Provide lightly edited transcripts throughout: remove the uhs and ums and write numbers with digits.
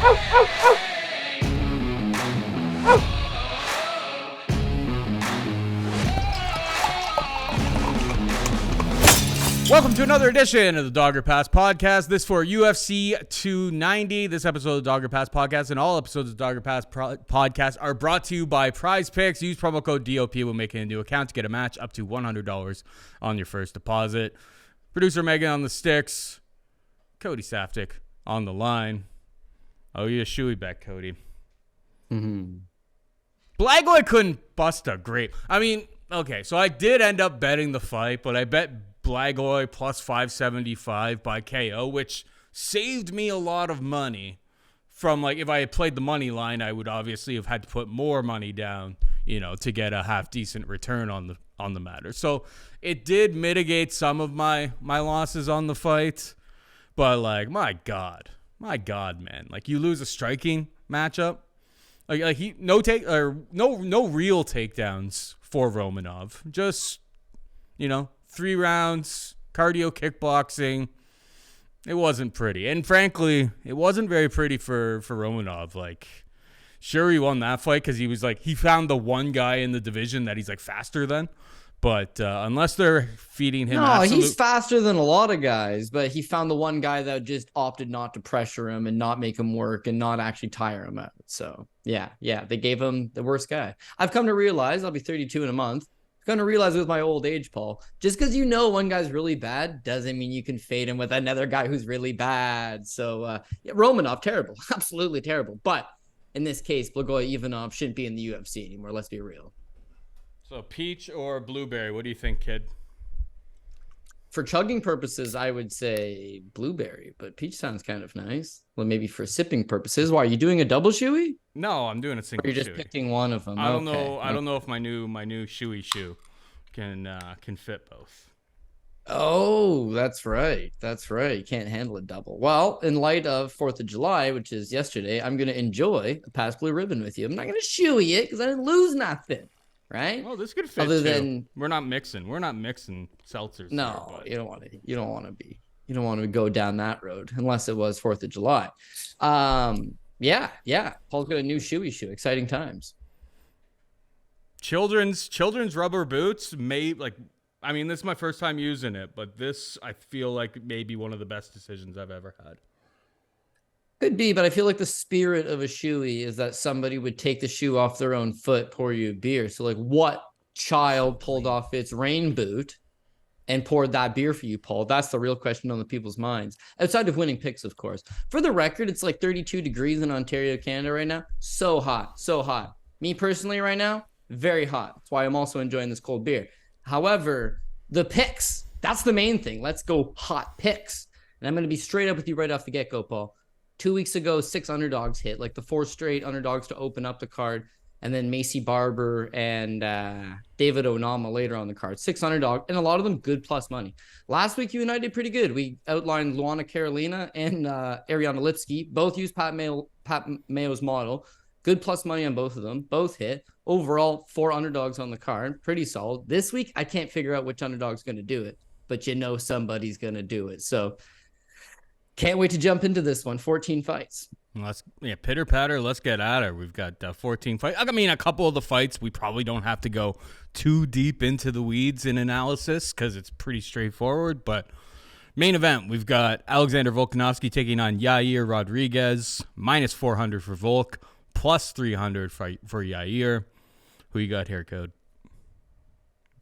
Welcome to another edition of the Dogger Pass Podcast. This for UFC 290. This episode of the Dogger Pass Podcast and all episodes of the Dogger Pass Podcast are brought to you by Prize Picks. Use promo code DOP when making a new account to get a match up to $100 on your first deposit. Producer Megan on the sticks. Cody Saftic on the line. Oh, you a shoey bet, Cody. Blagoy couldn't bust a grape. I mean, okay, so I did end up betting the fight, but I bet Blagoy plus 575 by KO, which saved me a lot of money from, like, if I had played the money line, I would obviously have had to put more money down, you know, to get a half decent return on the matter. So it did mitigate some of my losses on the fight, but, like, my God, man, like, you lose a striking matchup, like he no real takedowns for Romanov, just, you know, 3 rounds, cardio kickboxing. It wasn't pretty. And frankly, it wasn't very pretty for Romanov. Like, sure, he won that fight because he was like, he found the one guy in the division that he's like faster than. But unless they're feeding him he's faster than a lot of guys, but he found the one guy that just opted not to pressure him and not make him work and not actually tire him out. So yeah, they gave him the worst guy. I've come to realize, I'll be 32 in a month, going to realize with my old age, Paul, just because you know one guy's really bad doesn't mean you can fade him with another guy who's really bad. So Romanov, terrible, absolutely terrible. But in this case, Blagoy Ivanov shouldn't be in the UFC anymore. Let's be real. So peach or blueberry, what do you think, kid? For chugging purposes, I would say blueberry, but peach sounds kind of nice. Well, maybe for sipping purposes. Why, are you doing a double shoey? No, I'm doing a single. Or you're just shoey. Picking one of them. I don't know. I don't know if my new shoey shoe can fit both. Oh, that's right. You can't handle a double. Well, in light of 4th of July, which is yesterday, I'm going to enjoy a past blue ribbon with you. I'm not going to shoey it because I didn't lose nothing. Right? Well, this could fit Other too. than we're not mixing seltzers. No, you don't want to go down that road unless it was 4th of July. Yeah. Paul's got a new shoey shoe. Exciting times. Children's rubber boots this is my first time using it, but this I feel like may be one of the best decisions I've ever had. Could be, but I feel like the spirit of a shoey is that somebody would take the shoe off their own foot, pour you a beer. So, like, what child pulled off its rain boot and poured that beer for you, Paul? That's the real question on the people's minds. Outside of winning picks, of course. For the record, it's like 32 degrees in Ontario, Canada right now. So hot. Me personally right now, very hot. That's why I'm also enjoying this cold beer. However, the picks, that's the main thing. Let's go hot picks. And I'm going to be straight up with you right off the get-go, Paul. 2 weeks ago, 6 underdogs hit, like the 4 straight underdogs to open up the card, and then Macy Barber and David Onama later on the card. 6 underdog, and a lot of them good plus money. Last week, you and I did pretty good. We outlined Luana Carolina and Ariana Lipsky. Both used Pat Mayo's model. Good plus money on both of them. Both hit. Overall, 4 underdogs on the card. Pretty solid. This week, I can't figure out which underdog's going to do it, but you know somebody's going to do it. So can't wait to jump into this one. 14 fights. Pitter patter. Let's get at it. We've got 14 fights. I mean, a couple of the fights we probably don't have to go too deep into the weeds in analysis because it's pretty straightforward. But main event, we've got Alexandre Volkanovski taking on Yair Rodriguez. Minus 400 for Volk, plus 300 for Yair. Who you got here, Code?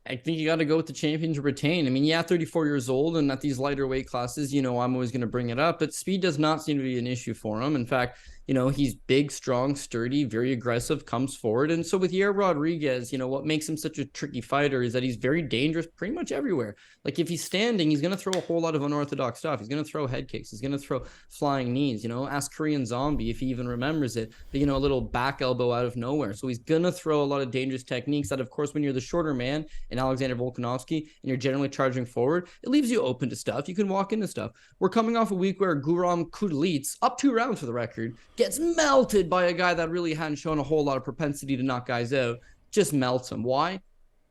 I think you got to go with the champion to retain. I mean, 34 years old, and at these lighter weight classes, you know, I'm always going to bring it up, but speed does not seem to be an issue for him. In fact, you know, he's big, strong, sturdy, very aggressive, comes forward. And so with Yair Rodriguez, you know, what makes him such a tricky fighter is that he's very dangerous pretty much everywhere. Like if he's standing, he's going to throw a whole lot of unorthodox stuff. He's going to throw head kicks. He's going to throw flying knees, you know, ask Korean Zombie if he even remembers it, but, you know, a little back elbow out of nowhere. So he's going to throw a lot of dangerous techniques that, of course, when you're the shorter man in Alexandre Volkanovski and you're generally charging forward, it leaves you open to stuff. You can walk into stuff. We're coming off a week where Guram Kudlitz, up 2 rounds for the record, gets melted by a guy that really hadn't shown a whole lot of propensity to knock guys out. Just melts him. Why?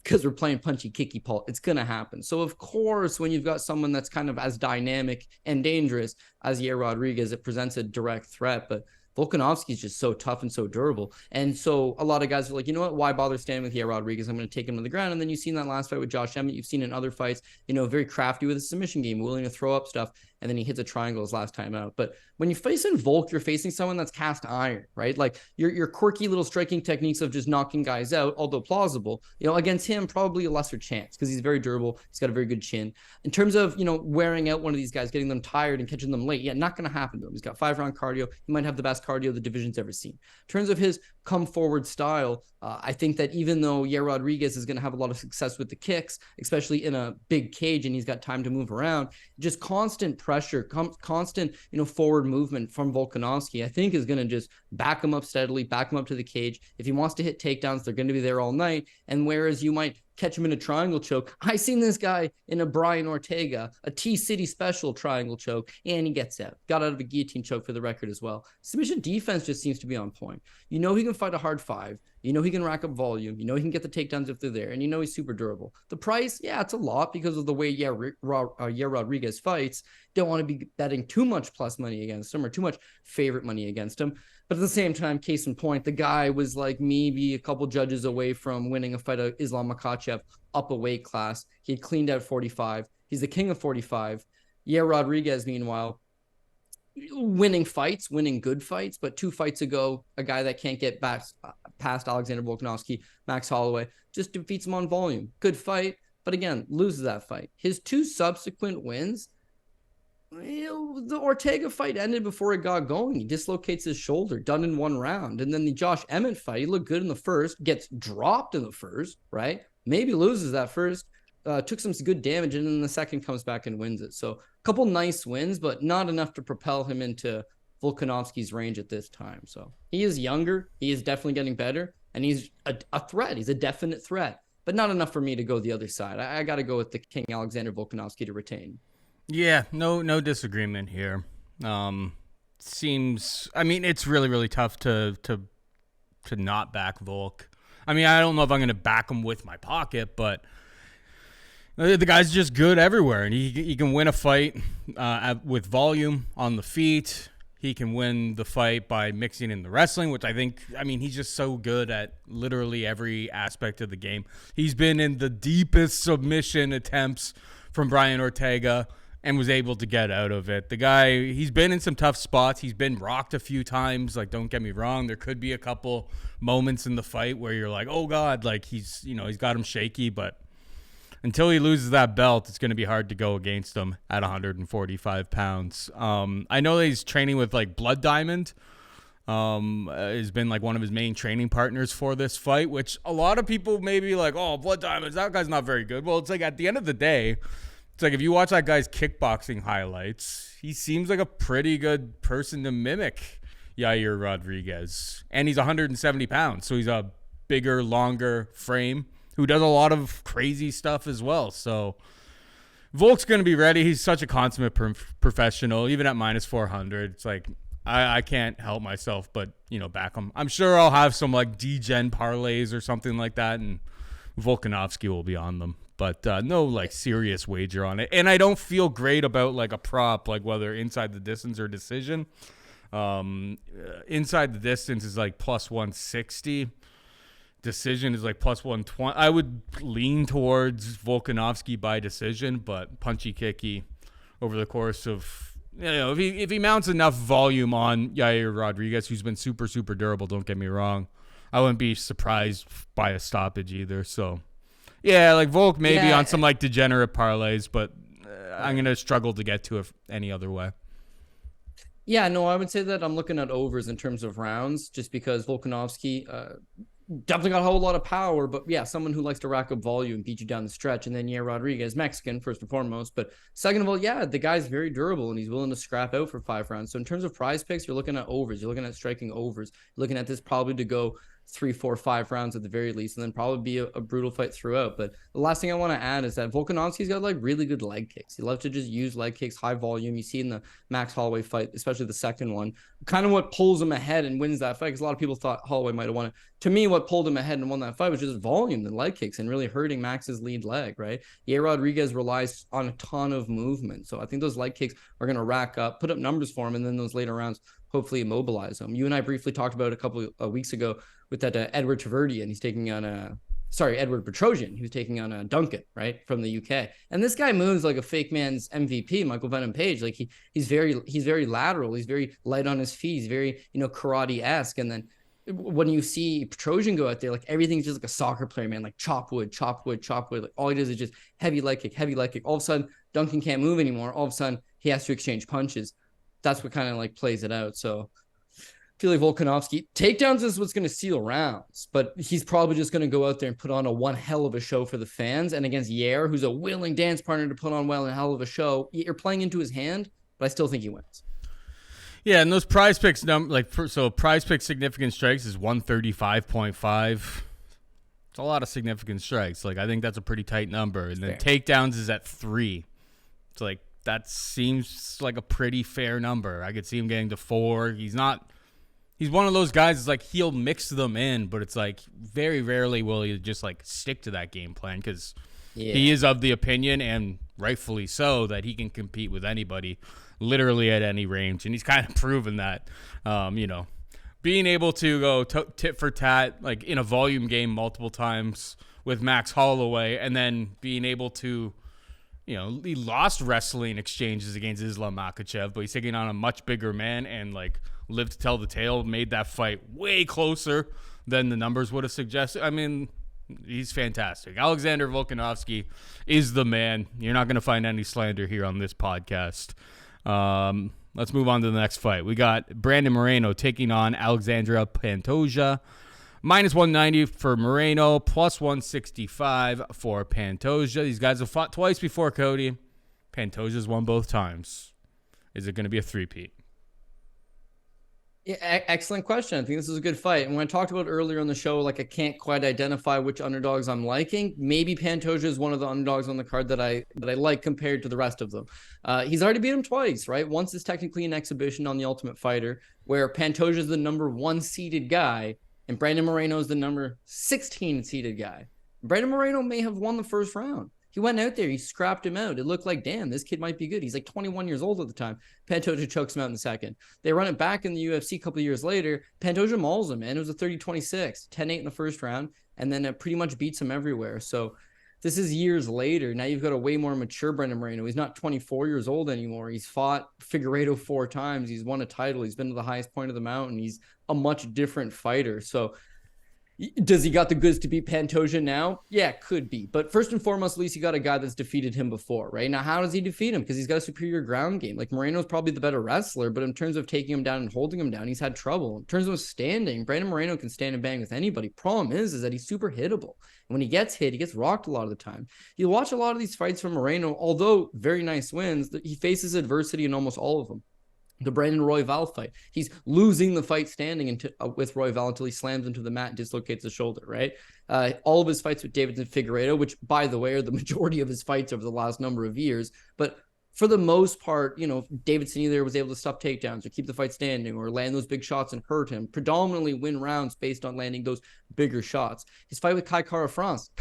Because we're playing punchy kicky, Paul. It's going to happen. So, of course, when you've got someone that's kind of as dynamic and dangerous as Yair Rodriguez, it presents a direct threat. But Volkanovski is just so tough and so durable. And so a lot of guys are like, you know what? Why bother standing with Yair Rodriguez? I'm going to take him to the ground. And then you've seen that last fight with Josh Emmett. You've seen in other fights, very crafty with a submission game, willing to throw up stuff. And then he hits a triangle his last time out. But when you face in Volk, you're facing someone that's cast iron, right? Like your quirky little striking techniques of just knocking guys out, although plausible, against him, probably a lesser chance because he's very durable. He's got a very good chin. In terms of, wearing out one of these guys, getting them tired and catching them late, not going to happen to him. He's got 5-round cardio. He might have the best cardio the division's ever seen. In terms of his come forward style, I think that even though Yair Rodriguez is going to have a lot of success with the kicks, especially in a big cage and he's got time to move around, just constant pressure, constant, forward movement from Volkanovski, I think is going to just back him up steadily, back him up to the cage. If he wants to hit takedowns, they're going to be there all night. And whereas you might catch him in a triangle choke, I seen this guy in a Brian Ortega, a T-City special triangle choke, and he gets out. Got out of a guillotine choke for the record as well. Submission defense just seems to be on point. He can fight a hard 5. He can rack up volume. He can get the takedowns if they're there. And he's super durable. The price, it's a lot because of the way Yair Rodriguez fights. Don't want to be betting too much plus money against him or too much favorite money against him. But at the same time, case in point, the guy was like maybe a couple judges away from winning a fight of Islam Makhachev up a weight class. He had cleaned out 45. He's the king of 45. Yair Rodriguez, meanwhile, winning fights, winning good fights. But 2 fights ago, a guy that can't get past Alexander Volkanovski, Max Holloway, just defeats him on volume. Good fight, but again, loses that fight. His 2 subsequent wins, the Ortega fight ended before it got going. He dislocates his shoulder, done in 1 round. And then the Josh Emmett fight, he looked good in the first, gets dropped in the first, right? Maybe loses that first, took some good damage, and then the second comes back and wins it. So a couple nice wins, but not enough to propel him into Volkanovski's range at this time. So he is younger. He is definitely getting better, and he's a threat. He's a definite threat, but not enough for me to go the other side. I got to go with the King Alexander Volkanovski to retain. Yeah, no disagreement here. It's really, really tough to not back Volk. I don't know if I'm going to back him with my pocket, but the guy's just good everywhere, and he can win a fight with volume on the feet. He can win the fight by mixing in the wrestling, which I think, he's just so good at literally every aspect of the game. He's been in the deepest submission attempts from Brian Ortega and was able to get out of it. The guy, he's been in some tough spots. He's been rocked a few times. Like, don't get me wrong. There could be a couple moments in the fight where you're like, oh God, like he's got him shaky, but until he loses that belt, it's going to be hard to go against him at 145 pounds. I know that he's training with like Blood Diamond. Has been like one of his main training partners for this fight, which a lot of people may be like, oh, Blood Diamonds, that guy's not very good. Well, it's like at the end of the day, it's like if you watch that guy's kickboxing highlights, he seems like a pretty good person to mimic Yair Rodriguez. And he's 170 pounds, so he's a bigger, longer frame who does a lot of crazy stuff as well. So Volk's going to be ready. He's such a consummate professional, even at minus 400. It's like I can't help myself but, back him. I'm sure I'll have some like D-Gen parlays or something like that, and Volkanovski will be on them. But no like serious wager on it. And I don't feel great about like a prop, like whether inside the distance or decision. Inside the distance is like plus 160. Decision is like plus 120. I would lean towards Volkanovski by decision, but punchy kicky over the course of, if he mounts enough volume on Yair Rodriguez, who's been super, super durable, don't get me wrong, I wouldn't be surprised by a stoppage either. So yeah, like Volk maybe on some like degenerate parlays, but I'm going to struggle to get to it any other way. Yeah, no, I would say that I'm looking at overs in terms of rounds just because Volkanovski definitely got a whole lot of power, but yeah, someone who likes to rack up volume, beat you down the stretch. And then Yair Rodriguez, Mexican, first and foremost. But second of all, yeah, the guy's very durable and he's willing to scrap out for 5 rounds. So in terms of prize picks, you're looking at overs. You're looking at striking overs. You're looking at this probably to go 3, 4, 5 rounds at the very least, and then probably be a brutal fight throughout. But the last thing I want to add is that Volkanovski's got like really good leg kicks. He loves to just use leg kicks, high volume. You see in the Max Holloway fight, especially the second one, kind of what pulls him ahead and wins that fight, because a lot of people thought Holloway might have won it. To me, what pulled him ahead and won that fight was just volume and leg kicks and really hurting Max's lead leg, right? Yair Rodriguez relies on a ton of movement. So I think those leg kicks are going to rack up, put up numbers for him, and then those later rounds hopefully immobilize him. You and I briefly talked about it a couple of weeks ago with that Edward Taverdian. He's taking on Edward Petrosian. He was taking on Duncan, right, from the UK. And this guy moves like a fake man's MVP, Michael Venom Page. Like he's very lateral. He's very light on his feet. He's very, karate-esque. And then when you see Petrosian go out there, like everything's just like a soccer player, man, like chop wood. Like all he does is just heavy leg kick. All of a sudden, Duncan can't move anymore. All of a sudden, he has to exchange punches. That's what kind of like plays it out. So I feel like Volkanovski, takedowns is what's going to seal rounds, but he's probably just going to go out there and put on one hell of a show for the fans. And against Yair, who's a willing dance partner to put on a hell of a show, you're playing into his hand, but I still think he wins. Yeah, and those prize picks, prize pick significant strikes is 135.5. It's a lot of significant strikes. Like, I think that's a pretty tight number. And then takedowns is at 3. It's like, that seems like a pretty fair number. I could see him getting to 4. He's one of those guys, it's like he'll mix them in, but it's like very rarely will he just like stick to that game plan because he is of the opinion, and rightfully so, that he can compete with anybody literally at any range. And he's kind of proven that, being able to go tit for tat, like in a volume game multiple times with Max Holloway, and then being able to, he lost wrestling exchanges against Islam Makhachev, but he's taking on a much bigger man and like lived to tell the tale, made that fight way closer than the numbers would have suggested. I mean, he's fantastic. Alexander Volkanovski is the man. You're not going to find any slander here on this podcast. Let's move on to the next fight. We got Brandon Moreno taking on Alexandre Pantoja. Minus 190 for Moreno, plus 165 for Pantoja. These guys have fought twice before, Cody. Pantoja's won both times. Is it going to be a three-peat? Yeah, excellent question. I think this is a good fight. And when I talked about earlier on the show, like I can't quite identify which underdogs I'm liking. Maybe Pantoja is one of the underdogs on the card that I like compared to the rest of them. He's already beat him twice, right? Once is technically an exhibition on The Ultimate Fighter, where Pantoja is the number 1 seeded guy, and Brandon Moreno is the number 16 seeded guy. Brandon Moreno may have won the first round. He went out there, he scrapped him out. It looked like, damn, this kid might be good. He's like 21 years old at the time. Pantoja chokes him out in the second. They run it back in the UFC a couple of years later. Pantoja mauls him, man. It was a 30-26, 10-8 in the first round, and then it pretty much beats him everywhere. So this is years later. Now you've got a way more mature Brandon Moreno. He's not 24 years old anymore. He's fought Figueiredo 4 times. He's won a title. He's been to the highest point of the mountain. He's a much different fighter. So does he got the goods to beat Pantoja now? Yeah, could be. But first and foremost, at least you got a guy that's defeated him before, right? Now, how does he defeat him? Because he's got a superior ground game. Like, Moreno's probably the better wrestler, but in terms of taking him down and holding him down, he's had trouble. In terms of standing, Brandon Moreno can stand and bang with anybody. Problem is that he's super hittable. And when he gets hit, he gets rocked a lot of the time. You watch a lot of these fights from Moreno, although very nice wins, he faces adversity in almost all of them. The Brandon Royval fight, he's losing the fight standing with Royval until he slams into the mat and dislocates the shoulder, right? All of his fights with Davidson Figueiredo, which, by the way, are the majority of his fights over the last number of years. But for the most part, Davidson either was able to stop takedowns or keep the fight standing or land those big shots and hurt him, predominantly win rounds based on landing those bigger shots. His fight with Kai Kara-France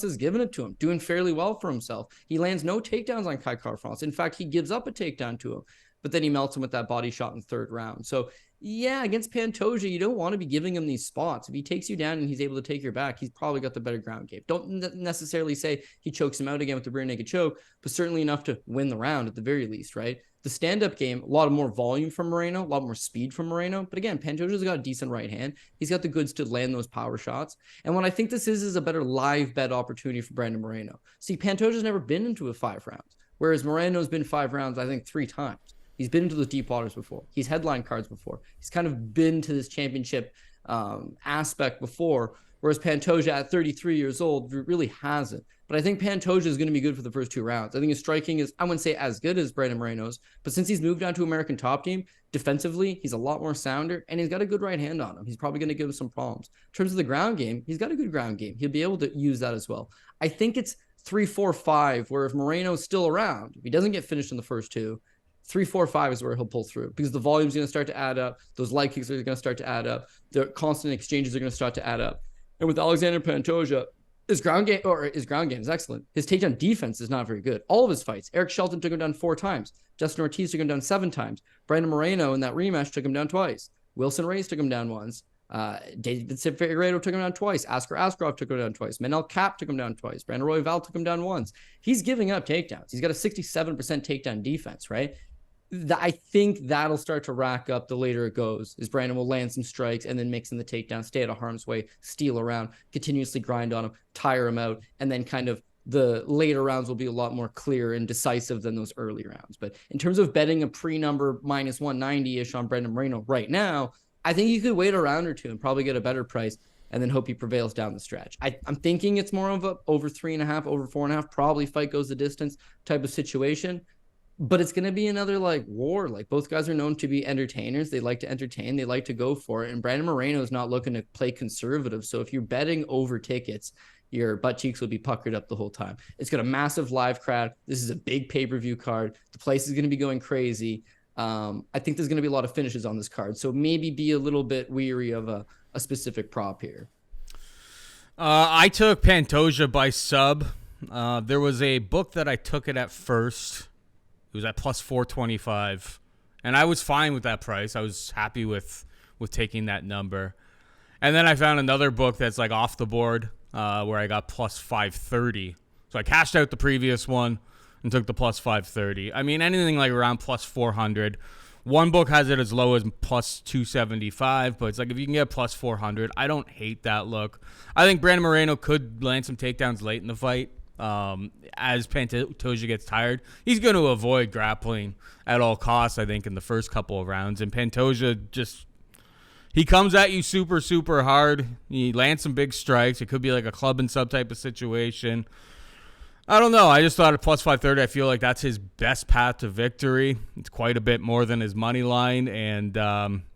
has given it to him, doing fairly well for himself. He lands no takedowns on Kai Kara-France. In fact, he gives up a takedown to him, but then he melts him with that body shot in the third round. So yeah, against Pantoja, you don't want to be giving him these spots. If he takes you down and he's able to take your back, he's probably got the better ground game. Don't necessarily say he chokes him out again with the rear naked choke, but certainly enough to win the round at the very least, right? The stand-up game, a lot more volume from Moreno, a lot more speed from Moreno. But again, Pantoja's got a decent right hand. He's got the goods to land those power shots. And what I think this is a better live bet opportunity for Brandon Moreno. See, Pantoja's never been into a 5 rounds, whereas Moreno's been 5 rounds, I think, 3 times. He's been into the deep waters before. He's headlined cards before. He's kind of been to this championship aspect before, whereas Pantoja at 33 years old really hasn't. But I think Pantoja is going to be good for the first 2 rounds. I think his striking is, I wouldn't say as good as Brandon Moreno's, but since he's moved down to American Top Team, defensively, he's a lot more sounder, and he's got a good right hand on him. He's probably going to give him some problems. In terms of the ground game, he's got a good ground game. He'll be able to use that as well. I think it's 3-4-5, where if Moreno's still around, if he doesn't get finished in the first 2, 3-4-5 is where he'll pull through, because the volume's going to start to add up. Those leg kicks are going to start to add up. The constant exchanges are going to start to add up. And with Alexander Pantoja, His ground game is excellent. His takedown defense is not very good. All of his fights, Eric Shelton took him down 4 times. Justin Ortiz took him down 7 times. Brandon Moreno in that rematch took him down twice. Wilson Reyes took him down once. David Figueiredo took him down twice. Askar Askarov took him down twice. Manel Cap took him down twice. Brandon Royval took him down once. He's giving up takedowns. He's got a 67% takedown defense, right? I think that'll start to rack up the later it goes, is Brandon will land some strikes and then mix in the takedown, stay out of harm's way, steal around, continuously grind on him, tire him out, and then kind of the later rounds will be a lot more clear and decisive than those early rounds. But in terms of betting a pre-number minus 190-ish on Brandon Moreno right now, I think you could wait a round or two and probably get a better price and then hope he prevails down the stretch. I'm thinking it's more of a over 3.5, over 4.5, probably fight goes the distance type of situation. But it's going to be another like war. Like both guys are known to be entertainers. They like to entertain. They like to go for it. And Brandon Moreno is not looking to play conservative. So if you're betting over tickets, your butt cheeks will be puckered up the whole time. It's got a massive live crowd. This is a big pay-per-view card. The place is going to be going crazy. I think there's going to be a lot of finishes on this card. So maybe be a little bit weary of a specific prop here. I took Pantoja by sub. There was a book that I took it at first. It was at plus 425, and I was fine with that price. I was happy with taking that number. And then I found another book that's like off the board where I got plus 530. So I cashed out the previous one and took the plus 530. I mean, anything like around plus 400. One book has it as low as plus 275, but it's like if you can get plus 400, I don't hate that look. I think Brandon Moreno could land some takedowns late in the fight. As Pantoja gets tired, he's going to avoid grappling at all costs, I think, in the first couple of rounds. And Pantoja he comes at you super, super hard. He lands some big strikes. It could be like a club and sub type of situation. I don't know. I just thought at plus 530, I feel like that's his best path to victory. It's quite a bit more than his money line. And,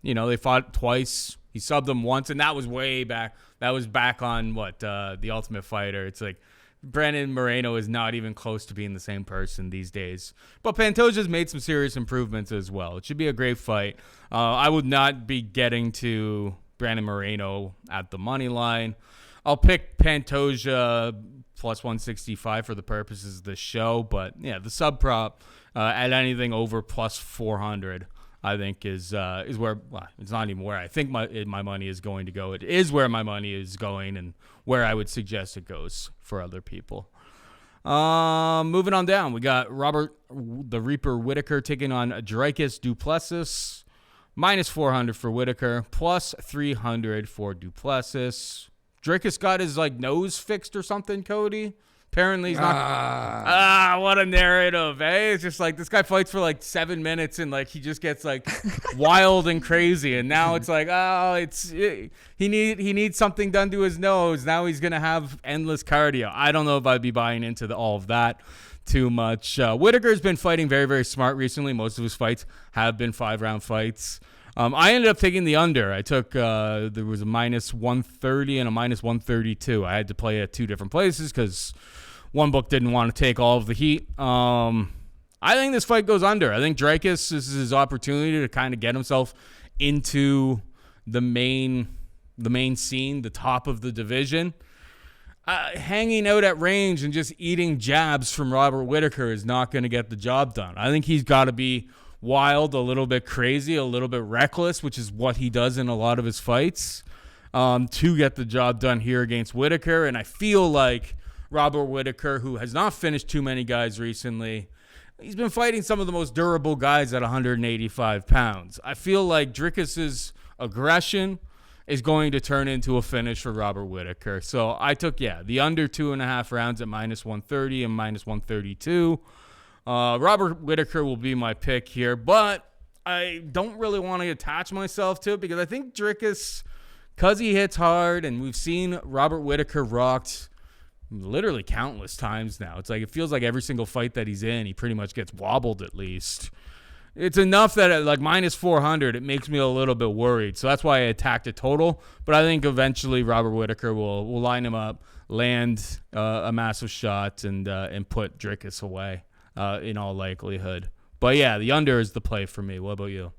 they fought twice. He subbed them once, and that was way back. That was back on, The Ultimate Fighter. It's like, Brandon Moreno is not even close to being the same person these days. But Pantoja's made some serious improvements as well. It should be a great fight. I would not be getting to Brandon Moreno at the money line. I'll pick Pantoja plus 165 for the purposes of the show. But, yeah, the sub prop at anything over plus 400, I think, is where it's not even where I think my money is going to go. It is where my money is going and where I would suggest it goes for other people. Moving on down, we got Robert the Reaper Whittaker taking on Dricus du Plessis. Minus 400 for Whittaker, plus 300 for du Plessis. Dricus got his nose fixed or something, Cody. Apparently he's not. What a narrative, eh? It's just like this guy fights for 7 minutes and he just gets wild and crazy, and now it's he needs something done to his nose. Now he's gonna have endless cardio. I don't know if I'd be buying into all of that too much. Whittaker's been fighting very, very smart recently. Most of his fights have been 5-round fights. I ended up taking the under. I took there was a minus 130 and a minus 132. I had to play at 2 different places because one book didn't want to take all of the heat. I think this fight goes under. I think Dricus, this is his opportunity to kind of get himself into the main scene, the top of the division. Hanging out at range and just eating jabs from Robert Whittaker is not going to get the job done. I think he's got to be wild, a little bit crazy, a little bit reckless, which is what he does in a lot of his fights, to get the job done here against Whittaker. And I feel like Robert Whittaker, who has not finished too many guys recently, he's been fighting some of the most durable guys at 185 pounds. I feel like Dricus's aggression is going to turn into a finish for Robert Whittaker. So I took, the under 2.5 rounds at minus 130 and minus 132. Robert Whittaker will be my pick here, but I don't really want to attach myself to it because I think Dricus, because he hits hard, and we've seen Robert Whittaker rocked literally countless times now. It's it feels like every single fight that he's in, he pretty much gets wobbled at least. It's enough that at minus 400, it makes me a little bit worried. So that's why I attacked a total. But I think eventually Robert Whittaker will line him up, land a massive shot, and put Dricus away in all likelihood. But yeah, the under is the play for me. What about you?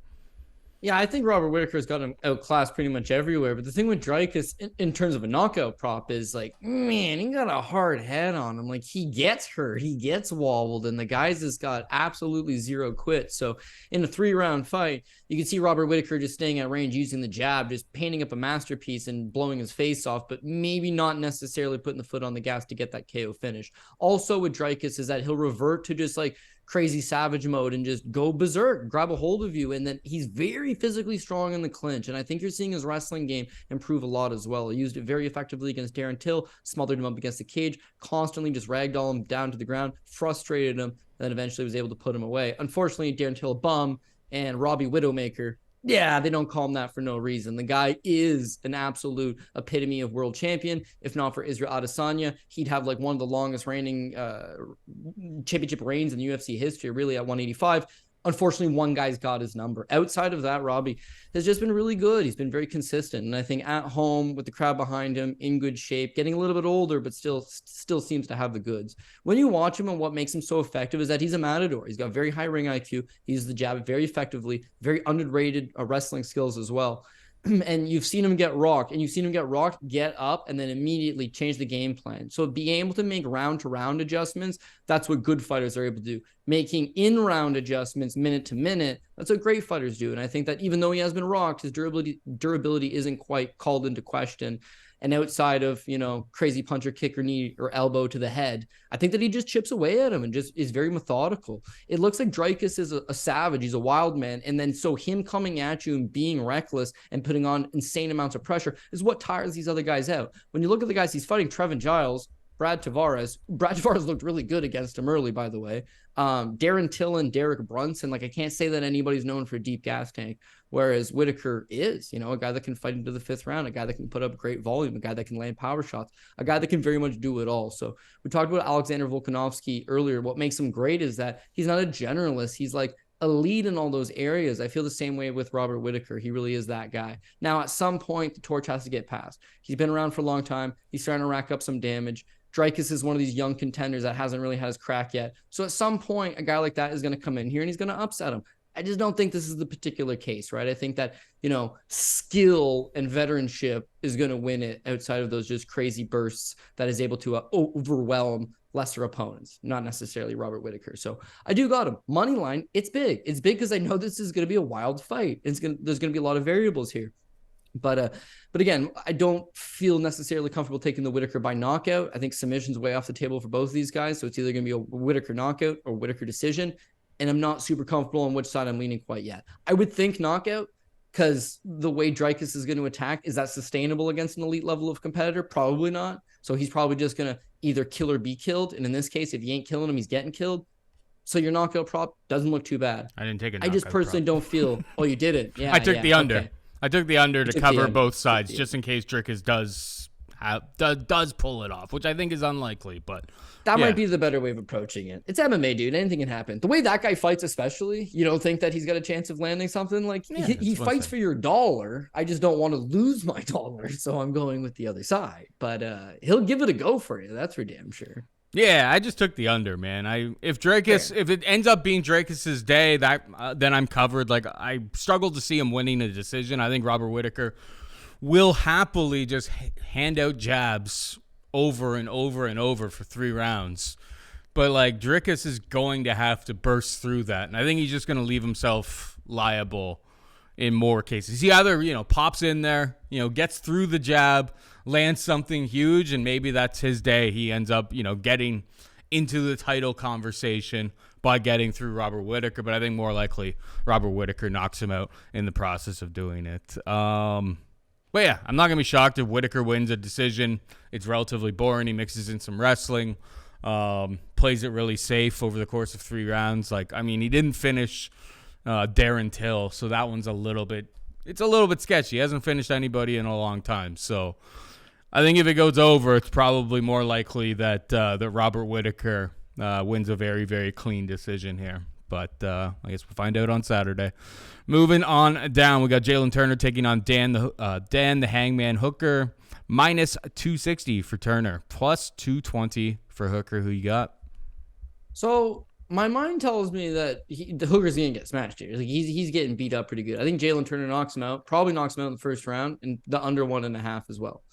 Yeah, I think Robert Whittaker's got him outclassed pretty much everywhere. But the thing with Dricus in terms of a knockout prop is like, man, he got a hard head on him. Like he gets hurt, he gets wobbled, and the guy's has got absolutely zero quit. So in a 3-round fight, you can see Robert Whittaker just staying at range, using the jab, just painting up a masterpiece and blowing his face off, but maybe not necessarily putting the foot on the gas to get that KO finish. Also with Dricus is that he'll revert to just like crazy savage mode and just go berserk, grab a hold of you. And then he's very physically strong in the clinch. And I think you're seeing his wrestling game improve a lot as well. He used it very effectively against Darren Till, smothered him up against the cage, constantly just ragdoll him down to the ground, frustrated him, and then eventually was able to put him away. Unfortunately, Darren Till, bum, and Robbie Widowmaker, yeah, they don't call him that for no reason. The guy is an absolute epitome of world champion. If not for Israel Adesanya, he'd have like one of the longest reigning championship reigns in UFC history, really, at 185. Unfortunately, one guy's got his number. Outside of that, Robbie has just been really good. He's been very consistent. And I think at home with the crowd behind him, in good shape, getting a little bit older, but still seems to have the goods. When you watch him, and what makes him so effective is that he's a matador. He's got very high ring IQ. He uses the jab very effectively, very underrated wrestling skills as well. And you've seen him get rocked, get up, and then immediately change the game plan. So being able to make round-to-round adjustments, that's what good fighters are able to do. Making in-round adjustments minute to minute, that's what great fighters do. And I think that even though he has been rocked, his durability isn't quite called into question. And outside of, crazy punch or kick or knee or elbow to the head, I think that he just chips away at him and just is very methodical. It looks like Dricus is a savage. He's a wild man. And then so him coming at you and being reckless and putting on insane amounts of pressure is what tires these other guys out. When you look at the guys he's fighting, Trevin Giles, Brad Tavares looked really good against him early, by the way. Darren Till and Derek Brunson, like I can't say that anybody's known for a deep gas tank, whereas Whittaker is, a guy that can fight into the 5th round, a guy that can put up great volume, a guy that can land power shots, a guy that can very much do it all. So we talked about Alexandre Volkanovski earlier. What makes him great is that he's not a generalist. He's like elite in all those areas. I feel the same way with Robert Whittaker. He really is that guy. Now, at some point, the torch has to get passed. He's been around for a long time. He's starting to rack up some damage. Dricus is one of these young contenders that hasn't really had his crack yet. So at some point, a guy like that is going to come in here and he's going to upset him. I just don't think this is the particular case, right? I think that, skill and veteranship is going to win it outside of those just crazy bursts that is able to overwhelm lesser opponents, not necessarily Robert Whittaker. So I do got him. Money line, it's big. It's big because I know this is going to be a wild fight. There's going to be a lot of variables here. But again, I don't feel necessarily comfortable taking the Whittaker by knockout. I think submission's way off the table for both of these guys. So it's either going to be a Whittaker knockout or Whittaker decision. And I'm not super comfortable on which side I'm leaning quite yet. I would think knockout because the way Dricus is going to attack, is that sustainable against an elite level of competitor? Probably not. So he's probably just going to either kill or be killed. And in this case, if he ain't killing him, he's getting killed. So your knockout prop doesn't look too bad. I didn't take a knockout I just personally don't feel. Oh, you didn't? Yeah. I took the under. Okay. I took the under to cover both sides, just in case Dricus does pull it off, which I think is unlikely. But that might be the better way of approaching it. It's MMA, dude. Anything can happen. The way that guy fights, especially, you don't think that he's got a chance of landing something? Like he fights for your dollar. I just don't want to lose my dollar, so I'm going with the other side. But he'll give it a go for you. That's for damn sure. Yeah, I just took the under, man. If it ends up being Dricus's day, then I'm covered. Like I struggled to see him winning a decision. I think Robert Whittaker will happily just hand out jabs over and over and over for 3 rounds. But like Dricus is going to have to burst through that, and I think he's just going to leave himself liable in more cases. He either, pops in there, gets through the jab, lands something huge, and maybe that's his day. He ends up, getting into the title conversation by getting through Robert Whittaker. But I think more likely Robert Whittaker knocks him out in the process of doing it. But yeah, I'm not going to be shocked if Whittaker wins a decision. It's relatively boring. He mixes in some wrestling, plays it really safe over the course of 3 rounds. He didn't finish Darren Till, so that one's a little bit sketchy. He hasn't finished anybody in a long time. So I think if it goes over, it's probably more likely that Robert Whittaker wins a very, very clean decision here. But I guess we'll find out on Saturday. Moving on down, we got Jalin Turner taking on Dan the Hangman Hooker. Minus 260 for Turner. Plus 220 for Hooker. Who you got? So My mind tells me that the Hooker's gonna get smashed here. Like he's getting beat up pretty good. I think Jalin Turner knocks him out. Probably knocks him out in the first round, and the under 1.5 as well.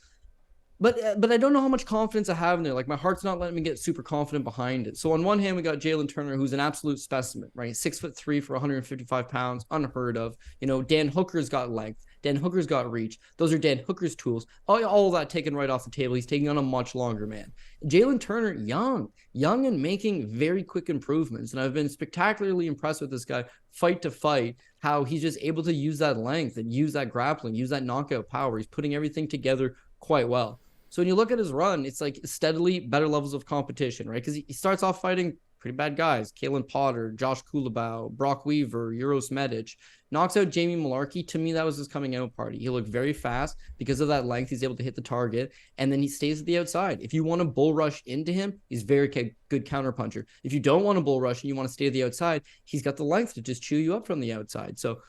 But I don't know how much confidence I have in there. Like my heart's not letting me get super confident behind it. So on one hand, we got Jalin Turner, who's an absolute specimen, right? 6'3" for 155 pounds, unheard of. You know, Dan Hooker's got length. Dan Hooker's got reach. Those are Dan Hooker's tools. All of that taken right off the table. He's taking on a much longer man. Jalin Turner, young and making very quick improvements. And I've been spectacularly impressed with this guy, fight to fight, how he's just able to use that length and use that grappling, use that knockout power. He's putting everything together quite well. So when you look at his run, it's like steadily better levels of competition, right? Because he starts off fighting pretty bad guys. Kalen Potter, Josh Kulabau, Brock Weaver, Uros Medic. Knocks out Jamie Malarkey. To me, that was his coming out party. He looked very fast. Because of that length, he's able to hit the target. And then he stays at the outside. If you want to bull rush into him, he's very good counterpuncher. If you don't want to bull rush and you want to stay at the outside, he's got the length to just chew you up from the outside. So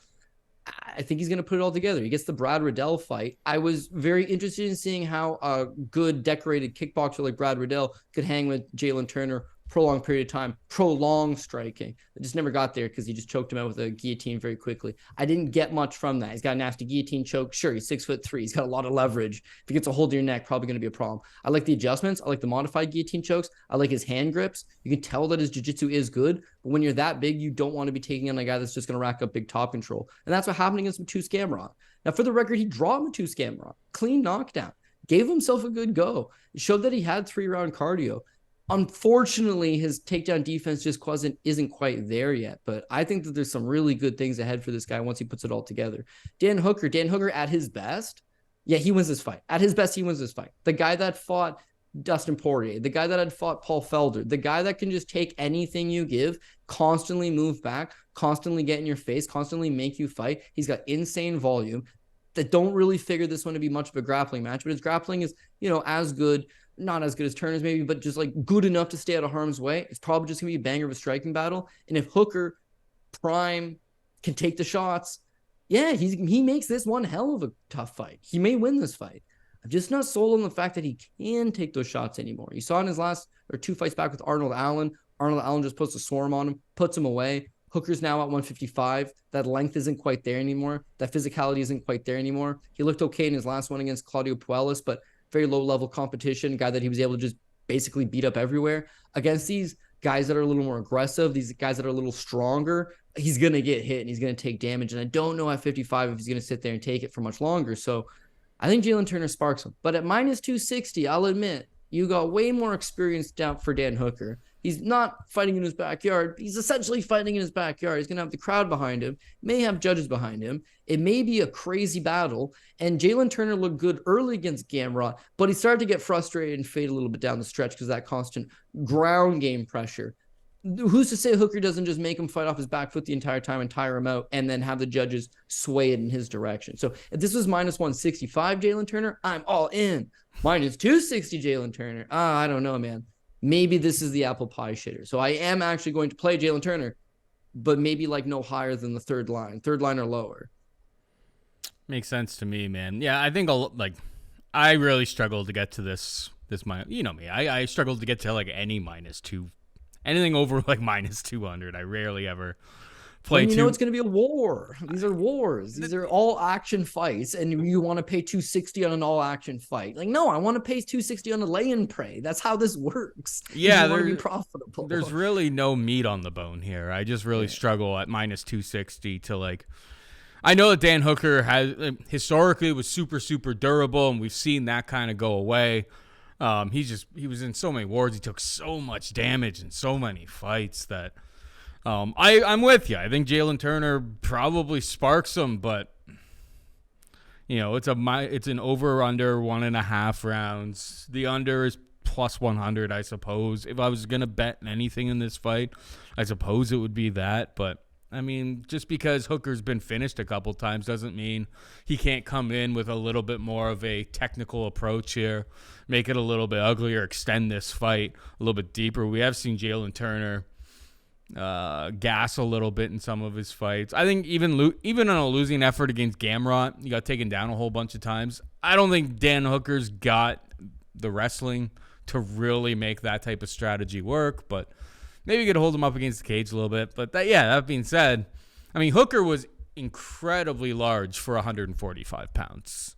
I think he's going to put it all together. He gets the Brad Riddell fight. I was very interested in seeing how a good decorated kickboxer like Brad Riddell could hang with Jalin Turner prolonged period of time, prolonged striking. I just never got there because he just choked him out with a guillotine very quickly. I didn't get much from that. He's got a nasty guillotine choke. Sure, he's 6'3". He's got a lot of leverage. If he gets a hold of your neck, probably going to be a problem. I like the adjustments. I like the modified guillotine chokes. I like his hand grips. You can tell that his jiu-jitsu is good, but when you're that big, you don't want to be taking on a guy that's just going to rack up big top control. And that's what happened against Matus Gamrot. Now, for the record, he dropped Matus Gamrot. Clean knockdown. Gave himself a good go. Showed that he had 3-round cardio. Unfortunately, his takedown defense just isn't quite there yet. But I think that there's some really good things ahead for this guy once he puts it all together. Dan Hooker at his best, yeah, he wins this fight. At his best, he wins this fight. The guy that fought Dustin Poirier, the guy that had fought Paul Felder, the guy that can just take anything you give, constantly move back, constantly get in your face, constantly make you fight. He's got insane volume. That don't really figure this one to be much of a grappling match, but his grappling is, as good. Not as good as Turner's maybe, but just like good enough to stay out of harm's way. It's probably just going to be a banger of a striking battle. And if Hooker prime can take the shots, yeah, he makes this one hell of a tough fight. He may win this fight. I'm just not sold on the fact that he can take those shots anymore. You saw in his last 2 fights back with Arnold Allen. Arnold Allen just puts a swarm on him, puts him away. Hooker's now at 155. That length isn't quite there anymore. That physicality isn't quite there anymore. He looked okay in his last one against Claudio Puelles, but very low-level competition, guy that he was able to just basically beat up everywhere. Against these guys that are a little more aggressive, these guys that are a little stronger, he's going to get hit and he's going to take damage. And I don't know at 55 if he's going to sit there and take it for much longer. So I think Jalin Turner sparks him. But at minus 260, I'll admit, you got way more experience down for Dan Hooker. He's not fighting in his backyard. He's essentially fighting in his backyard. He's going to have the crowd behind him, may have judges behind him. It may be a crazy battle. And Jalin Turner looked good early against Gamrot, but he started to get frustrated and fade a little bit down the stretch because of that constant ground game pressure. Who's to say Hooker doesn't just make him fight off his back foot the entire time and tire him out and then have the judges sway it in his direction? So if this was minus 165 Jalin Turner, I'm all in. Minus 260 Jalin Turner. I don't know, man. Maybe this is the apple pie shitter. So I am actually going to play Jalin Turner, but maybe like no higher than the third line or lower. Makes sense to me, man. Yeah, I think I really struggled to get to this minus. You know me. I struggled to get to like any minus two. Anything over like minus 200, I rarely ever play. And it's going to be a war. These are wars. These are all action fights, and you want to pay 260 on an all action fight. Like, no, I want to pay 260 on a lay and pray. That's how this works. Yeah, you want to be profitable. There's really no meat on the bone here. I just really struggle at minus 260 to like. I know that Dan Hooker has historically was super durable, and we've seen that kind of go away. He was in so many wars. He took so much damage in so many fights that I'm with you. I think Jalin Turner probably sparks him, but it's an over under 1.5 rounds. The under is plus 100, I suppose. If I was gonna bet anything in this fight, I suppose it would be that, but. I mean, just because Hooker's been finished a couple times doesn't mean he can't come in with a little bit more of a technical approach here, make it a little bit uglier, extend this fight a little bit deeper. We have seen Jalin Turner gas a little bit in some of his fights. I think even on a losing effort against Gamrot, he got taken down a whole bunch of times. I don't think Dan Hooker's got the wrestling to really make that type of strategy work, but Maybe you could hold him up against the cage a little bit. But that being said, I mean, Hooker was incredibly large for 145 pounds.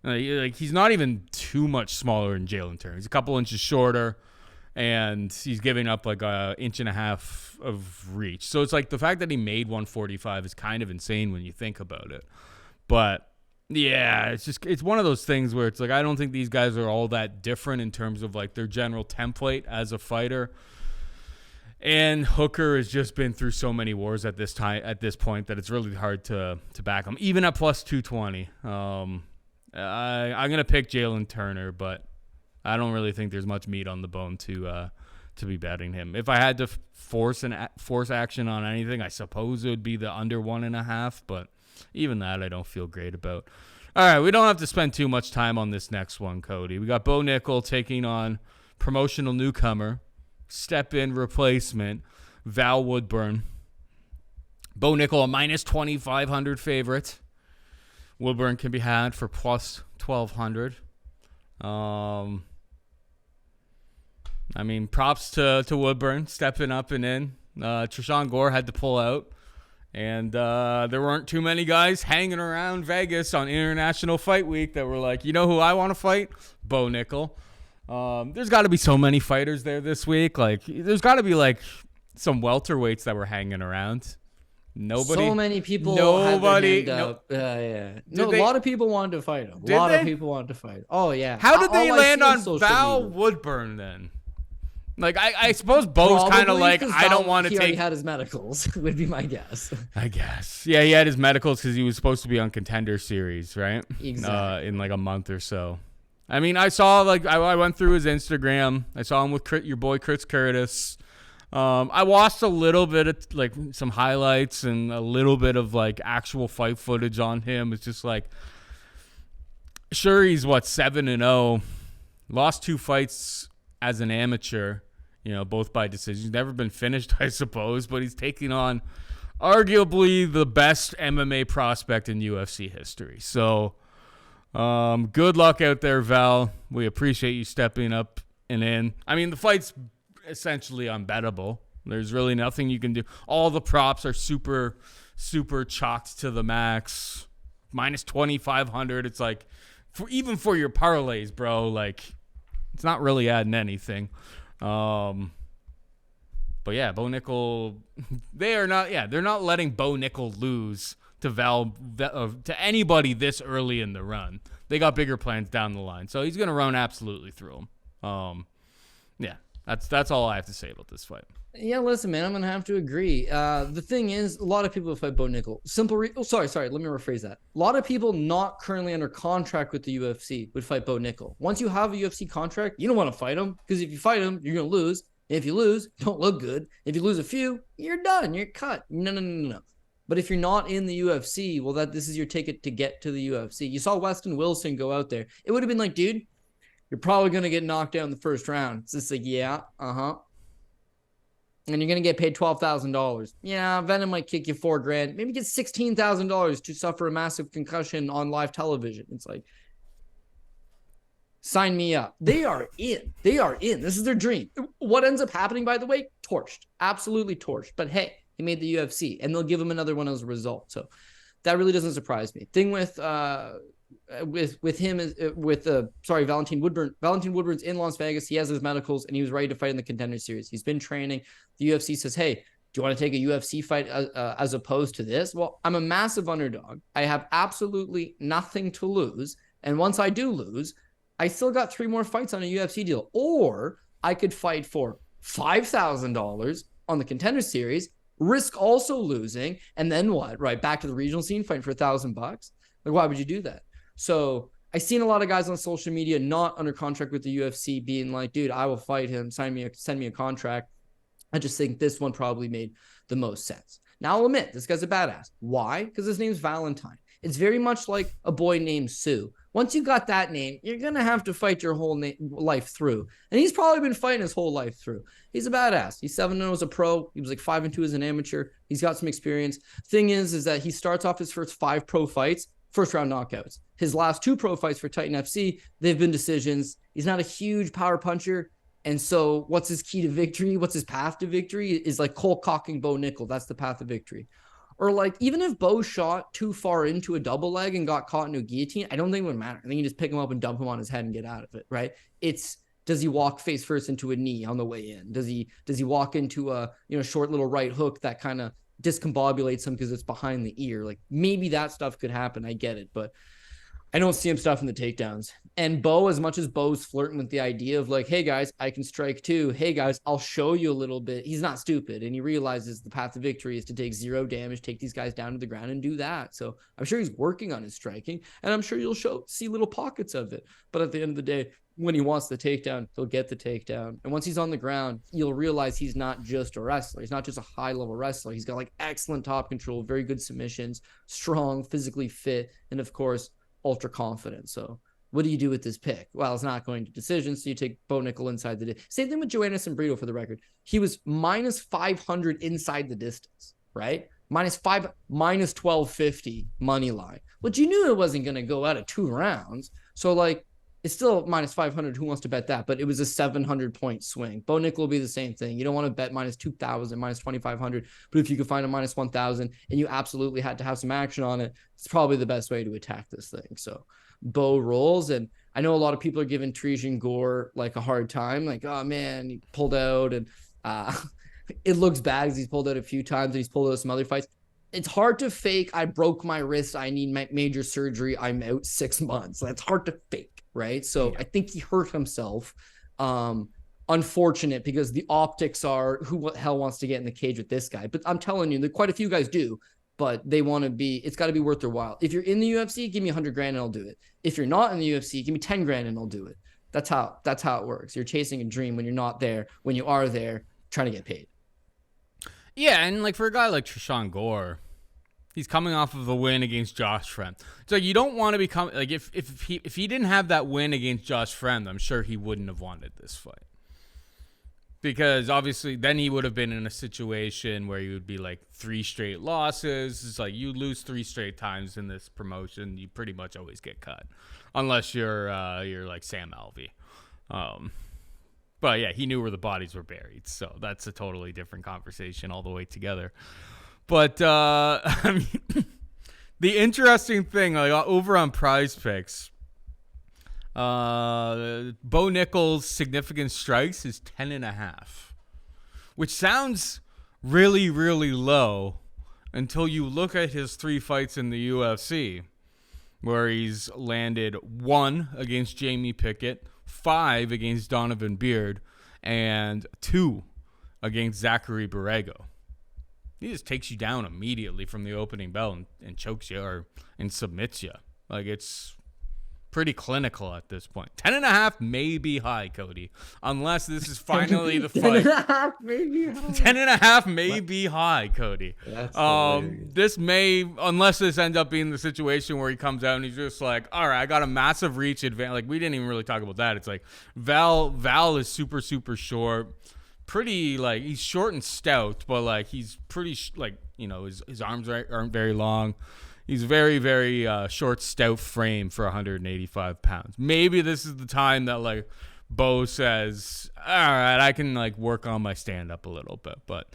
Like he's not even too much smaller than Jalin Turner. He's a couple inches shorter, and he's giving up like an inch and a half of reach. So it's like the fact that he made 145 is kind of insane when you think about it. But yeah, it's one of those things where it's like I don't think these guys are all that different in terms of like their general template as a fighter. And Hooker has just been through so many wars at this point that it's really hard to back him, even at plus 220. I'm gonna pick Jalin Turner, but I don't really think there's much meat on the bone to be betting him. If I had to force action on anything, I suppose it would be the under 1.5, but even that I don't feel great about. All right, we don't have to spend too much time on this next one, Cody. We got Bo Nickal taking on promotional newcomer, step-in replacement, Val Woodburn. Bo Nickal, a minus 2,500 favorite. Woodburn can be had for plus 1,200. I mean, props to Woodburn stepping up and in. Trishan Gore had to pull out. And there weren't too many guys hanging around Vegas on International Fight Week that were like, you know who I want to fight? Bo Nickal. There's got to be so many fighters there this week. Like, there's got to be like some welterweights that were hanging around. Nobody. So many people. Nobody. Yeah. A lot of people wanted to fight him. Of people wanted to fight. Oh yeah. How did they land on Val Woodburn then? Like I suppose Bo's kind of like I don't want to take. He already had his medicals. Would be my guess. I guess. Yeah, he had his medicals because he was supposed to be on Contender Series, right? Exactly. In like a month or so. I mean, I saw like I went through his Instagram. I saw him with your boy Chris Curtis. I watched a little bit of like some highlights and a little bit of like actual fight footage on him. It's just like, sure, he's 7-0, lost 2 fights as an amateur, both by decision. He's never been finished, I suppose, but he's taking on arguably the best MMA prospect in UFC history. So, good luck out there, Val. We appreciate you stepping up and in. I mean, the fight's essentially unbettable. There's really nothing you can do. All the props are super, super chalked to the max. Minus 2,500. It's like, even for your parlays, bro, like, it's not really adding anything. But yeah, Bo Nickal, they're not letting Bo Nickal lose to anybody this early in the run. They got bigger plans down the line. So he's going to run absolutely through them. Yeah. That's all I have to say about this fight. Yeah, listen, man, I'm going to have to agree. The thing is, a lot of people fight Bo Nickal. Sorry, let me rephrase that. A lot of people not currently under contract with the UFC would fight Bo Nickal. Once you have a UFC contract, you don't want to fight him, because if you fight him, you're going to lose. If you lose, you don't look good. If you lose a few, you're done. You're cut. No. But if you're not in the UFC, well, this is your ticket to get to the UFC. You saw Weston Wilson go out there. It would have been like, dude, you're probably going to get knocked out in the first round. It's just like, yeah, And you're going to get paid $12,000. Yeah, Venom might kick you $4,000. Maybe get $16,000 to suffer a massive concussion on live television. It's like, sign me up. They are in. This is their dream. What ends up happening, by the way? Torched. Absolutely torched. But hey, he made the UFC, and they'll give him another one as a result. So that really doesn't surprise me. Thing with him is Valentin Woodburn. Valentin Woodburn's in Las Vegas. He has his medicals, and he was ready to fight in the Contender Series. He's been training. The UFC says, hey, do you want to take a UFC fight as opposed to this? Well, I'm a massive underdog. I have absolutely nothing to lose. And once I do lose, I still got 3 more fights on a UFC deal. Or I could fight for $5,000 on the Contender Series, risk also losing, and then what? Right, back to the regional scene, fighting for $1,000. Like, why would you do that? So I've seen a lot of guys on social media not under contract with the UFC being like, dude, I will fight him, send me a contract. I just think this one probably made the most sense. Now I'll admit, this guy's a badass. Why? Because his name's Valentine. It's very much like a boy named Sue. Once you got that name, you're going to have to fight your whole life through. And he's probably been fighting his whole life through. He's a badass. He's 7-0 as a pro. He was like 5-2 as an amateur. He's got some experience. Thing is that he starts off his first 5 pro fights, first round knockouts. His last 2 pro fights for Titan FC, they've been decisions. He's not a huge power puncher. And so what's his key to victory? What's his path to victory? Is like cold cocking Bo Nickal. That's the path of victory. Or like, even if Bo shot too far into a double leg and got caught into a guillotine, I don't think it would matter. I think you just pick him up and dump him on his head and get out of it, right? It's, does he walk face first into a knee on the way in? Does he walk into a, short little right hook that kind of discombobulates him because it's behind the ear? Like, maybe that stuff could happen. I get it, but I don't see him stuffing the takedowns. And Bo, as much as Bo's flirting with the idea of like, hey guys, I can strike too. Hey guys, I'll show you a little bit. He's not stupid. And he realizes the path to victory is to take 0 damage, take these guys down to the ground and do that. So I'm sure he's working on his striking, and I'm sure you'll see little pockets of it. But at the end of the day, when he wants the takedown, he'll get the takedown. And once he's on the ground, you'll realize he's not just a wrestler. He's not just a high level wrestler. He's got like excellent top control, very good submissions, strong, physically fit, and of course, ultra confident. So what do you do with this pick? Well, it's not going to decisions, so you take Bo Nickal inside the same thing with Joannis and Brito, for the record. He was minus 500 inside the distance, right? minus 1250 money line. But you knew it wasn't going to go out of 2 rounds. So like, it's still minus 500. Who wants to bet that? But it was a 700 point swing. Bo Nickal will be the same thing. You don't want to bet minus 2,000, minus 2,500. But if you could find a minus 1,000 and you absolutely had to have some action on it, it's probably the best way to attack this thing. So Bo rolls. And I know a lot of people are giving Trejan Gore like a hard time. Like, oh man, he pulled out. And it looks bad because he's pulled out a few times and he's pulled out some other fights. It's hard to fake. I broke my wrist. I need major surgery. I'm out 6 months. That's hard to fake. Right. So I think he hurt himself. Unfortunate, because the optics are, who the hell wants to get in the cage with this guy? But I'm telling you, there quite a few guys do, but they want to be, it's got to be worth their while. If you're in the UFC, give me 100 grand and I'll do it. If you're not in the UFC, give me 10 grand and I'll do it. That's how it works. You're chasing a dream when you're not there. When you are there, trying to get paid. Yeah. And like, for a guy like Trejan Gore, he's coming off of a win against Josh Friend. So you don't want to become like, if he didn't have that win against Josh Friend, I'm sure he wouldn't have wanted this fight, because obviously then he would have been in a situation where you would be like 3 straight losses. It's like, you lose 3 straight times in this promotion, you pretty much always get cut, unless you're like Sam Alvey. But yeah, he knew where the bodies were buried, so that's a totally different conversation all the way together. But I mean, the interesting thing, like over on Prize Picks, Bo Nickal's significant strikes is 10.5, which sounds really, really low until you look at his 3 fights in the UFC, where he's landed 1 against Jamie Pickett, 5 against Donovan Beard, and 2 against Zachary Borrego. He just takes you down immediately from the opening bell and chokes you and submits you. Like, it's pretty clinical at this point. 10.5 may be high, Cody, unless this is finally the fight. 10.5 maybe high. 10.5 may be high, Cody. This may, unless this ends up being the situation where he comes out and he's just like, all right, I got a massive reach advantage. Like, we didn't even really talk about that. It's like Val is super, super short. Pretty, like, he's short and stout, but like he's pretty his arms aren't very long. He's very, very short, stout frame for 185 pounds. Maybe this is the time that like Bo says, all right, I can like work on my stand up a little bit. But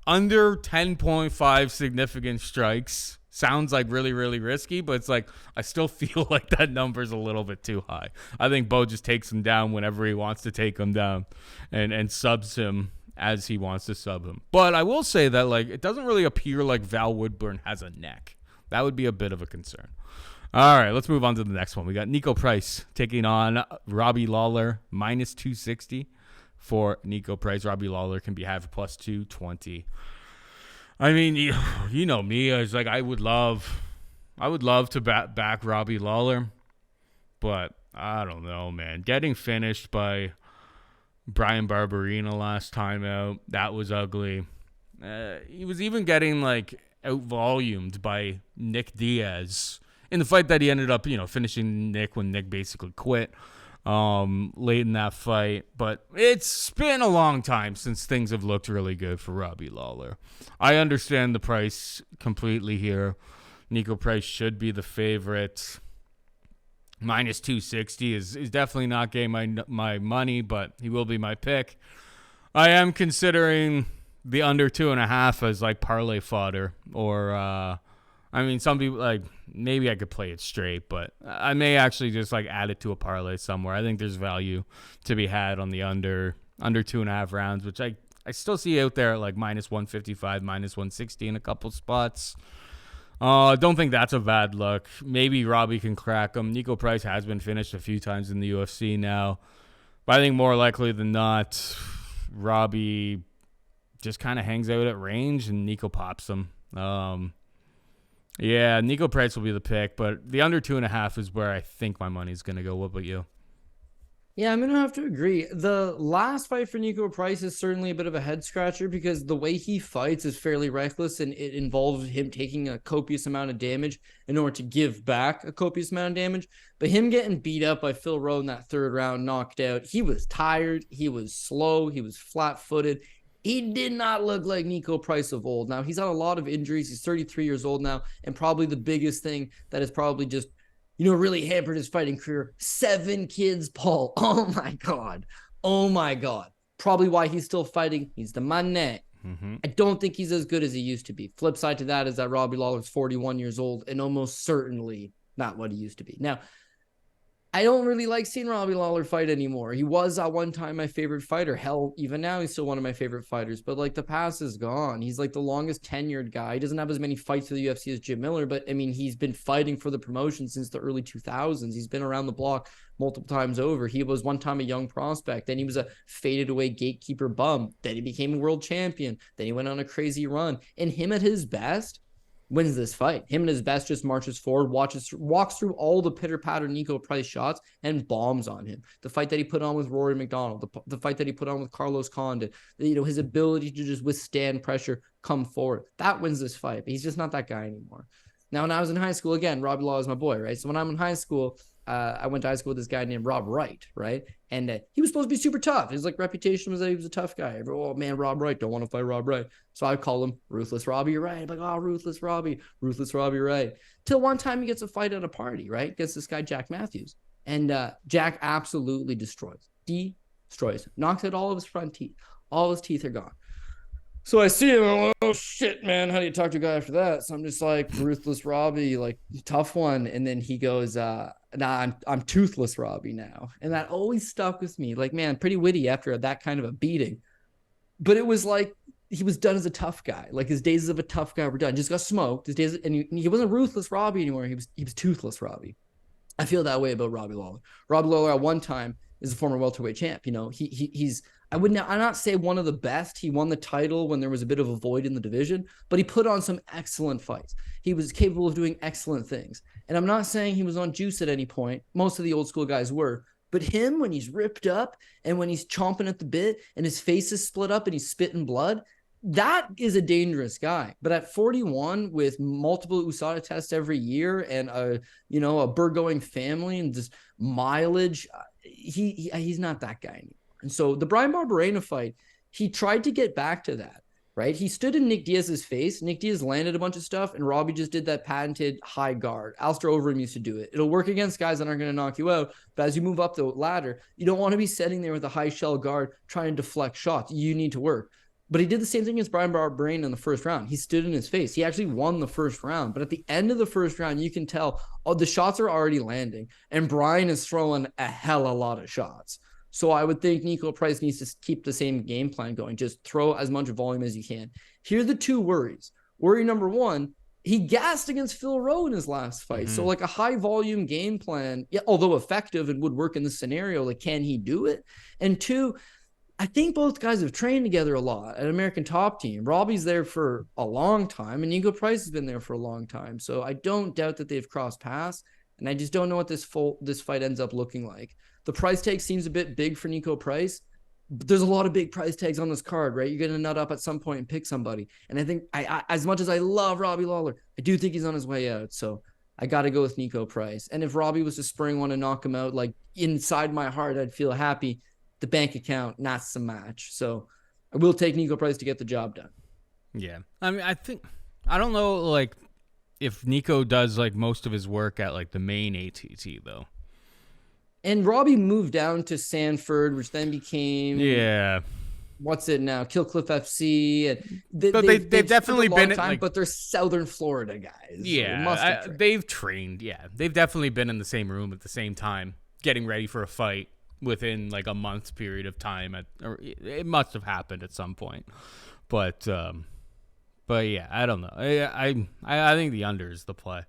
under 10.5 significant strikes sounds like really, really risky, but it's like, I still feel like that number's a little bit too high. I think Bo just takes him down whenever he wants to take him down and subs him as he wants to sub him. But I will say that like, it doesn't really appear like Val Woodburn has a neck. That would be a bit of a concern. All right, let's move on to the next one. We got Niko Price taking on Robbie Lawler, minus 260 for Niko Price. Robbie Lawler can be had for plus 220. I mean, you know me. I was like, I would love to back Robbie Lawler, but I don't know, man. Getting finished by Brian Barberina last time out, that was ugly. He was even getting like out-volumed by Nick Diaz in the fight that he ended up, finishing Nick when Nick basically quit late in that fight. But it's been a long time since things have looked really good for Robbie Lawler. I understand the price completely here. Niko Price should be the favorite. minus 260 is definitely not getting my money, but he will be my pick. I am considering the under 2.5 as like parlay fodder, or I mean, some people like maybe I could play it straight, but I may actually just like add it to a parlay somewhere. I think there's value to be had on the under 2.5 rounds, which I still see out there at like minus 155, minus 160 in a couple spots. I don't think that's a bad look. Maybe Robbie can crack him. Niko Price has been finished a few times in the UFC now, but I think more likely than not, Robbie just kind of hangs out at range and Niko pops him. Yeah, Niko Price will be the pick, but the under 2.5 is where I think my money's going to go. What about you? Yeah, I'm going to have to agree. The last fight for Niko Price is certainly a bit of a head scratcher because the way he fights is fairly reckless, and it involves him taking a copious amount of damage in order to give back a copious amount of damage. But him getting beat up by Phil Rowe in that third round, knocked out, he was tired, he was slow, he was flat-footed. He did not look like Niko Price of old. Now, he's had a lot of injuries. He's 33 years old now, and probably the biggest thing that has probably just, really hampered his fighting career. 7 kids, Paul. Oh, my God. Oh, my God. Probably why he's still fighting. He's the money. Mm-hmm. I don't think he's as good as he used to be. Flip side to that is that Robbie Lawler's 41 years old and almost certainly not what he used to be. Now, I don't really like seeing Robbie Lawler fight anymore. He was at one time my favorite fighter. Hell, even now he's still one of my favorite fighters. But like the past is gone. He's like the longest tenured guy. He doesn't have as many fights for the UFC as Jim Miller, but I mean, he's been fighting for the promotion since the early 2000s. He's been around the block multiple times over. He was one time a young prospect. Then he was a faded away gatekeeper bum. Then he became a world champion. Then he went on a crazy run. And him at his best wins this fight. Him and his best just marches forward, walks through all the pitter-patter Niko Price shots and bombs on him. The fight that he put on with Rory McDonald, the fight that he put on with Carlos Condit, his ability to just withstand pressure, come forward. That wins this fight, but he's just not that guy anymore. Now, when I was in high school, again, Robbie Lawler is my boy, right? So when I'm in high school, I went to high school with this guy named Rob Wright, right? And he was supposed to be super tough. His reputation was that he was a tough guy. Oh man, Rob Wright, don't want to fight Rob Wright. So I call him Ruthless Robbie Wright. I'm like, oh, Ruthless Robbie Wright. Till one time he gets a fight at a party, right? Against this guy, Jack Matthews. And Jack absolutely destroys, knocks out all of his front teeth. All his teeth are gone. So I see him, I'm like, oh shit, man, how do you talk to a guy after that? So I'm just like, Ruthless Robbie, like, tough one. And then he goes, nah, I'm Toothless Robbie now. And that always stuck with me. Like, man, pretty witty after that kind of a beating. But it was like, he was done as a tough guy. Like, his days of a tough guy were done. Just got smoked. His days, and he wasn't Ruthless Robbie anymore. He was Toothless Robbie. I feel that way about Robbie Lawler. Robbie Lawler at one time is a former welterweight champ. He's I'm not say one of the best. He won the title when there was a bit of a void in the division, but he put on some excellent fights. He was capable of doing excellent things. And I'm not saying he was on juice at any point. Most of the old school guys were. But him, when he's ripped up and when he's chomping at the bit and his face is split up and he's spitting blood, that is a dangerous guy. But at 41 with multiple USADA tests every year and a Burgoing family and just mileage, he's not that guy anymore. And so the Brian Barberena fight, he tried to get back to that, right? He stood in Nick Diaz's face. Nick Diaz landed a bunch of stuff, and Robbie just did that patented high guard. Alistair Overeem used to do it. It'll work against guys that aren't going to knock you out, but as you move up the ladder, you don't want to be sitting there with a high shell guard trying to deflect shots. You need to work. But he did the same thing as Brian Barberena in the first round. He stood in his face. He actually won the first round. But at the end of the first round, you can tell the shots are already landing, and Brian is throwing a hell of a lot of shots. So I would think Niko Price needs to keep the same game plan going. Just throw as much volume as you can. Here are the two worries. Worry number one, he gassed against Phil Rowe in his last fight. Mm-hmm. So like a high volume game plan, yeah, although effective and would work in this scenario, like can he do it? And two, I think both guys have trained together a lot at American Top Team. Robbie's there for a long time, and Niko Price has been there for a long time. So I don't doubt that they've crossed paths, and I just don't know what this fight ends up looking like. The price tag seems a bit big for Niko Price, but there's a lot of big price tags on this card, right? You're going to nut up at some point and pick somebody. And I think I as much as I love Robbie Lawler, I do think he's on his way out. So I got to go with Niko Price. And if Robbie was to spring one and knock him out, like inside my heart, I'd feel happy. The bank account, not so much. So I will take Niko Price to get the job done. Yeah. I mean, I don't know, like, if Niko does, like, most of his work at, like, the main ATT, though. And Robbie moved down to Sanford, which then became Yeah. what's it now? Killcliff FC. And But they've definitely been time, like, but they're Southern Florida guys. yeah, they've trained. Yeah, they've definitely been in the same room at the same time, getting ready for a fight within like a month's period of time. Or it must have happened at some point. But yeah, I don't know. I think the under is the play.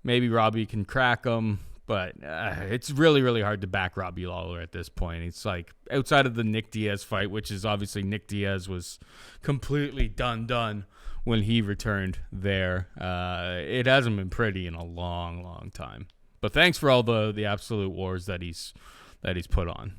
Maybe Robbie can crack him. But it's really, really hard to back Robbie Lawler at this point. It's like outside of the Nick Diaz fight, which is obviously Nick Diaz was completely done when he returned there. It hasn't been pretty in a long, long time. But thanks for all the absolute wars that he's put on.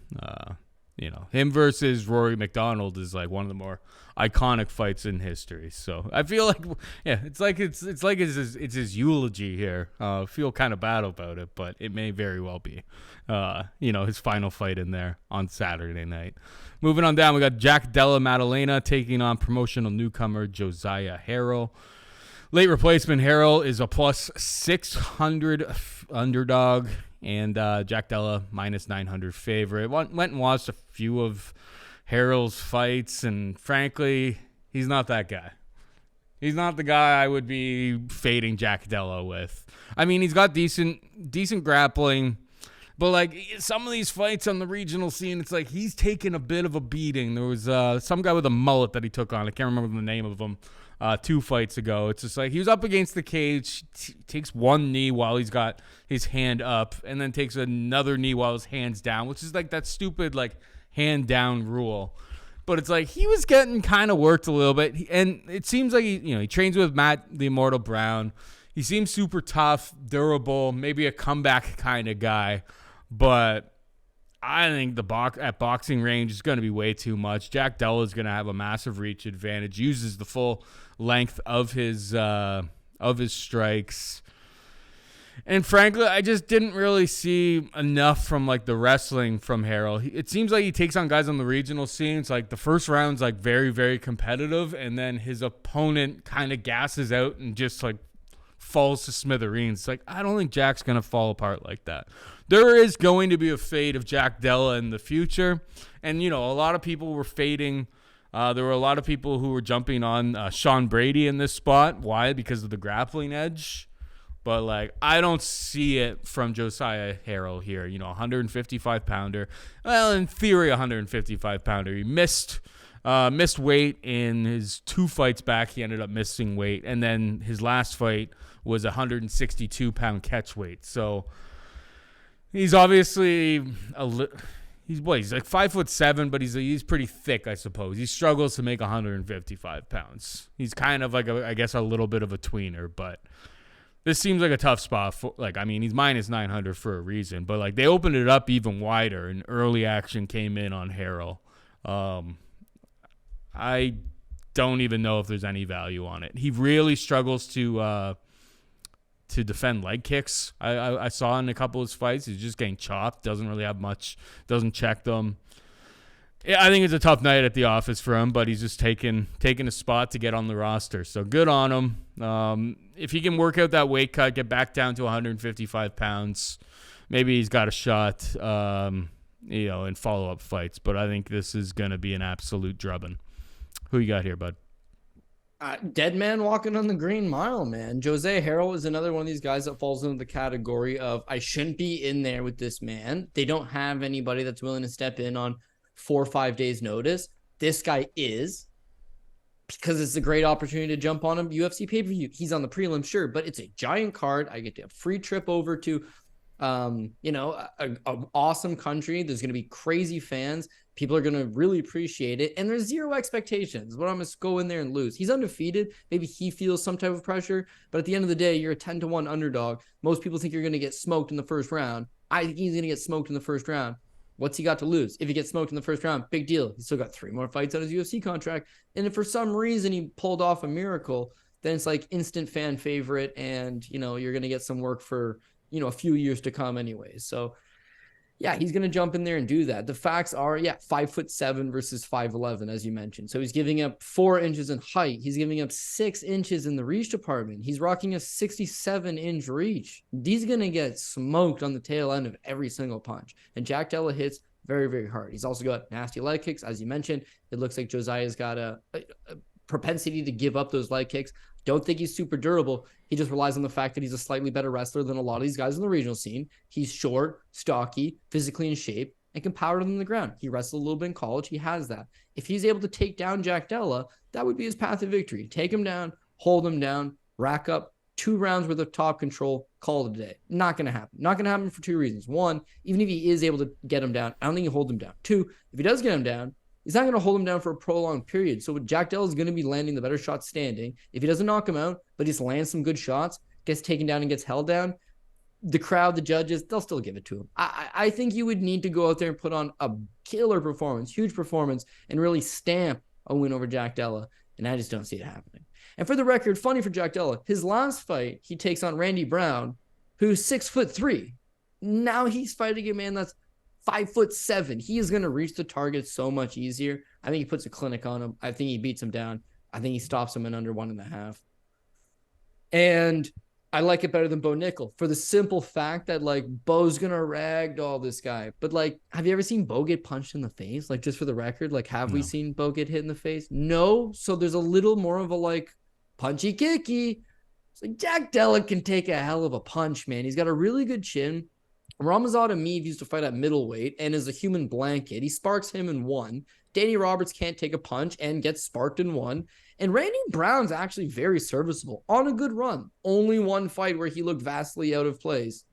Him versus Rory McDonald is like one of the more iconic fights in history. So I feel like, yeah, it's like his eulogy here. I feel kind of bad about it, but it may very well be, his final fight in there on Saturday night. Moving on down, we got Jack Della Maddalena taking on promotional newcomer Josiah Harrell. Late replacement Harrell is a plus 600 underdog. And Jack Della, minus 900 favorite. Went and watched a few of Harrell's fights, and frankly, he's not that guy. He's not the guy I would be fading Jack Della with. I mean, he's got decent grappling, but like some of these fights on the regional scene, it's like he's taken a bit of a beating. There was some guy with a mullet that he took on. I can't remember the name of him. 2 fights ago. It's just like he was up against the cage, takes one knee while he's got his hand up, and then takes another knee while his hand's down, which is like that stupid like hand down rule. But it's like he was getting kind of worked a little bit, and it seems like he trains with Matt the Immortal Brown. He seems super tough, durable, maybe a comeback kind of guy, but I think at boxing range is going to be way too much. Jack Della is going to have a massive reach advantage. Uses the full length of his strikes, and frankly, I just didn't really see enough from like the wrestling from Harrell. It seems like he takes on guys on the regional scene. It's like the first round's like very, very competitive, and then his opponent kind of gasses out and just like falls to smithereens. It's like, I don't think Jack's going to fall apart like that. There is going to be a fade of Jack Della in the future. And, a lot of people were fading. There were a lot of people who were jumping on Sean Brady in this spot. Why? Because of the grappling edge. But, like, I don't see it from Josiah Harrell here. 155-pounder. Well, in theory, 155-pounder. He missed weight in his 2 fights back. He ended up missing weight. And then his last fight was 162-pound catch weight. So he's obviously he's like 5'7", but he's pretty thick, I suppose. He struggles to make 155 pounds. He's kind of like I guess a little bit of a tweener, but this seems like a tough spot for he's minus 900 for a reason, but like they opened it up even wider and early action came in on Harrell. I don't even know if there's any value on it. He really struggles to defend leg kicks. I saw in a couple of his fights, he's just getting chopped, doesn't really have much, doesn't check them. Yeah, I think it's a tough night at the office for him, but he's just taking a spot to get on the roster. So good on him. If he can work out that weight cut, get back down to 155 pounds, maybe he's got a shot, in follow-up fights. But I think this is going to be an absolute drubbing. Who you got here, bud? Dead man walking on the green mile, man. Josiah Harrell is another one of these guys that falls into the category of I shouldn't be in there with this man. They don't have anybody that's willing to step in on 4 or 5 days notice. This guy is, because it's a great opportunity to jump on him. UFC pay-per-view. He's on the prelim, sure, but it's a giant card. I get a free trip over to, an awesome country. There's going to be crazy fans. People are going to really appreciate it. And there's zero expectations. But I'm going to go in there and lose. He's undefeated. Maybe he feels some type of pressure. But at the end of the day, you're a 10-1 underdog. Most people think you're going to get smoked in the first round. I think he's going to get smoked in the first round. What's he got to lose? If he gets smoked in the first round, big deal. He's still got 3 more fights on his UFC contract. And if for some reason he pulled off a miracle, then it's like instant fan favorite. And, you're going to get some work for, a few years to come anyways. So Yeah, he's going to jump in there and do that. The facts are, 5'7" versus 5'11", as you mentioned. So he's giving up 4 inches in height. He's giving up 6 inches in the reach department. He's rocking a 67-inch reach. He's going to get smoked on the tail end of every single punch. And Jack Della hits very, very hard. He's also got nasty leg kicks, as you mentioned. It looks like Josiah's got a propensity to give up those leg kicks. Don't think he's super durable. He just relies on the fact that he's a slightly better wrestler than a lot of these guys in the regional scene. He's short, stocky, physically in shape, and can power them on the ground. He wrestled a little bit in college. He has that. If he's able to take down Jack Della, that would be his path to victory. Take him down, hold him down, rack up 2 rounds worth of top control, call it a day. Not going to happen. Not going to happen for 2 reasons. 1, even if he is able to get him down, I don't think he holds him down. 2, if he does get him down, he's not going to hold him down for a prolonged period. So Jack Della is going to be landing the better shots standing. If he doesn't knock him out, but just lands some good shots, gets taken down and gets held down, the crowd, the judges, they'll still give it to him. I think you would need to go out there and put on a killer performance, huge performance, and really stamp a win over Jack Della. And I just don't see it happening. And for the record, funny for Jack Della, his last fight, he takes on Randy Brown, who's 6'3". Now he's fighting a man that's 5'7". He is going to reach the target so much easier. I think he puts a clinic on him. I think he beats him down. I think he stops him in under 1.5. And I like it better than Bo Nickal for the simple fact that like Bo's going to ragdoll this guy. But like, have you ever seen Bo get punched in the face? Like, just for the record, like, have we seen Bo get hit in the face? No. So there's a little more of a like punchy kicky. It's like Jack Della can take a hell of a punch, man. He's got a really good chin. Ramazan Ameev used to fight at middleweight and is a human blanket. He sparks him in 1. Danny Roberts can't take a punch and gets sparked in 1. And Randy Brown's actually very serviceable on a good run. Only 1 fight where he looked vastly out of place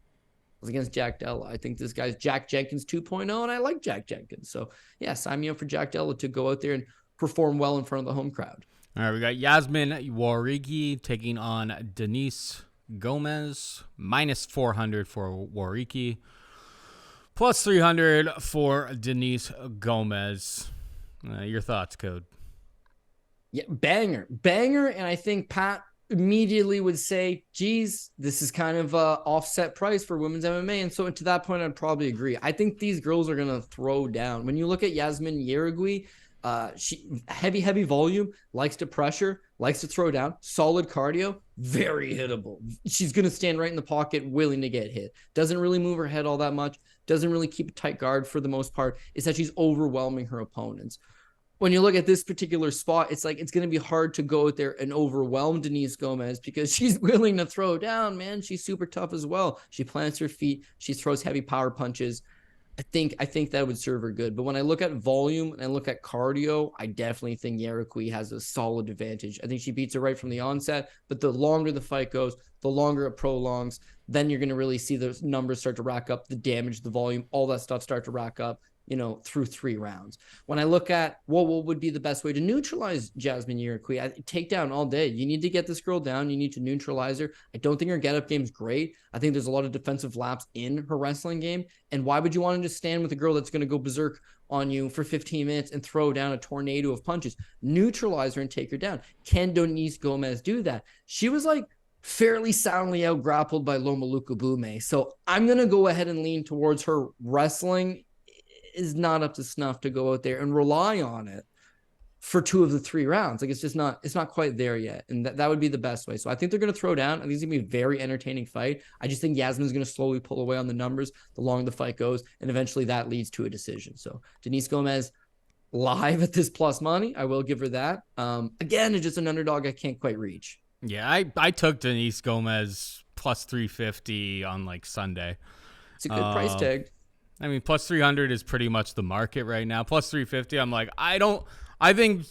was against Jack Della. I think this guy's Jack Jenkins 2.0, and I like Jack Jenkins. So, yeah, sign me up for Jack Della to go out there and perform well in front of the home crowd. All right, we got Yazmin Jauregui taking on Denise Gomes, minus 400 for Jauregui, plus 300 for Denise Gomes. Your thoughts, Code? Yeah, banger. And I think Pat immediately would say, geez, this is kind of a offset price for women's MMA. And so to that point, I'd probably agree. I think these girls are going to throw down. When you look at Yazmin Jauregui, she heavy volume, likes to pressure, likes to throw down, solid cardio, very hittable. She's going to stand right in the pocket, willing to get hit. Doesn't really move her head all that much. Doesn't really keep a tight guard for the most part. It's that she's overwhelming her opponents. When you look at this particular spot, it's like it's going to be hard to go out there and overwhelm Denise Gomes because she's willing to throw down, man. She's super tough as well. She plants her feet. She throws heavy power punches. I think that would serve her good. But when I look at volume and I look at cardio, I definitely think Jauregui has a solid advantage. I think she beats her right from the onset, but the longer the fight goes, the longer it prolongs, then you're going to really see those numbers start to rack up, the damage, the volume, all that stuff start to rack up, through 3 rounds. When I look at what would be the best way to neutralize Yazmin Jauregui, I take down all day. You need to get this girl down. You need to neutralize her. I don't think her get-up game's great. I think there's a lot of defensive laps in her wrestling game. And why would you want to just stand with a girl that's going to go berserk on you for 15 minutes and throw down a tornado of punches? Neutralize her and take her down. Can Denise Gomes do that? She was like fairly soundly out-grappled by Loma Lukabume. So I'm going to go ahead and lean towards her wrestling is not up to snuff to go out there and rely on it for 2 of the 3 rounds. Like, it's not quite there yet. And that would be the best way. So I think they're going to throw down. I think it's going to be a very entertaining fight. I just think Yazmin's going to slowly pull away on the numbers the longer the fight goes. And eventually that leads to a decision. So Denise Gomes live at this plus money. I will give her that. Again, it's just an underdog I can't quite reach. Yeah, I took Denise Gomes plus 350 on like Sunday. It's a good price tag. I mean, plus 300 is pretty much the market right now. Plus 350, I'm like, I think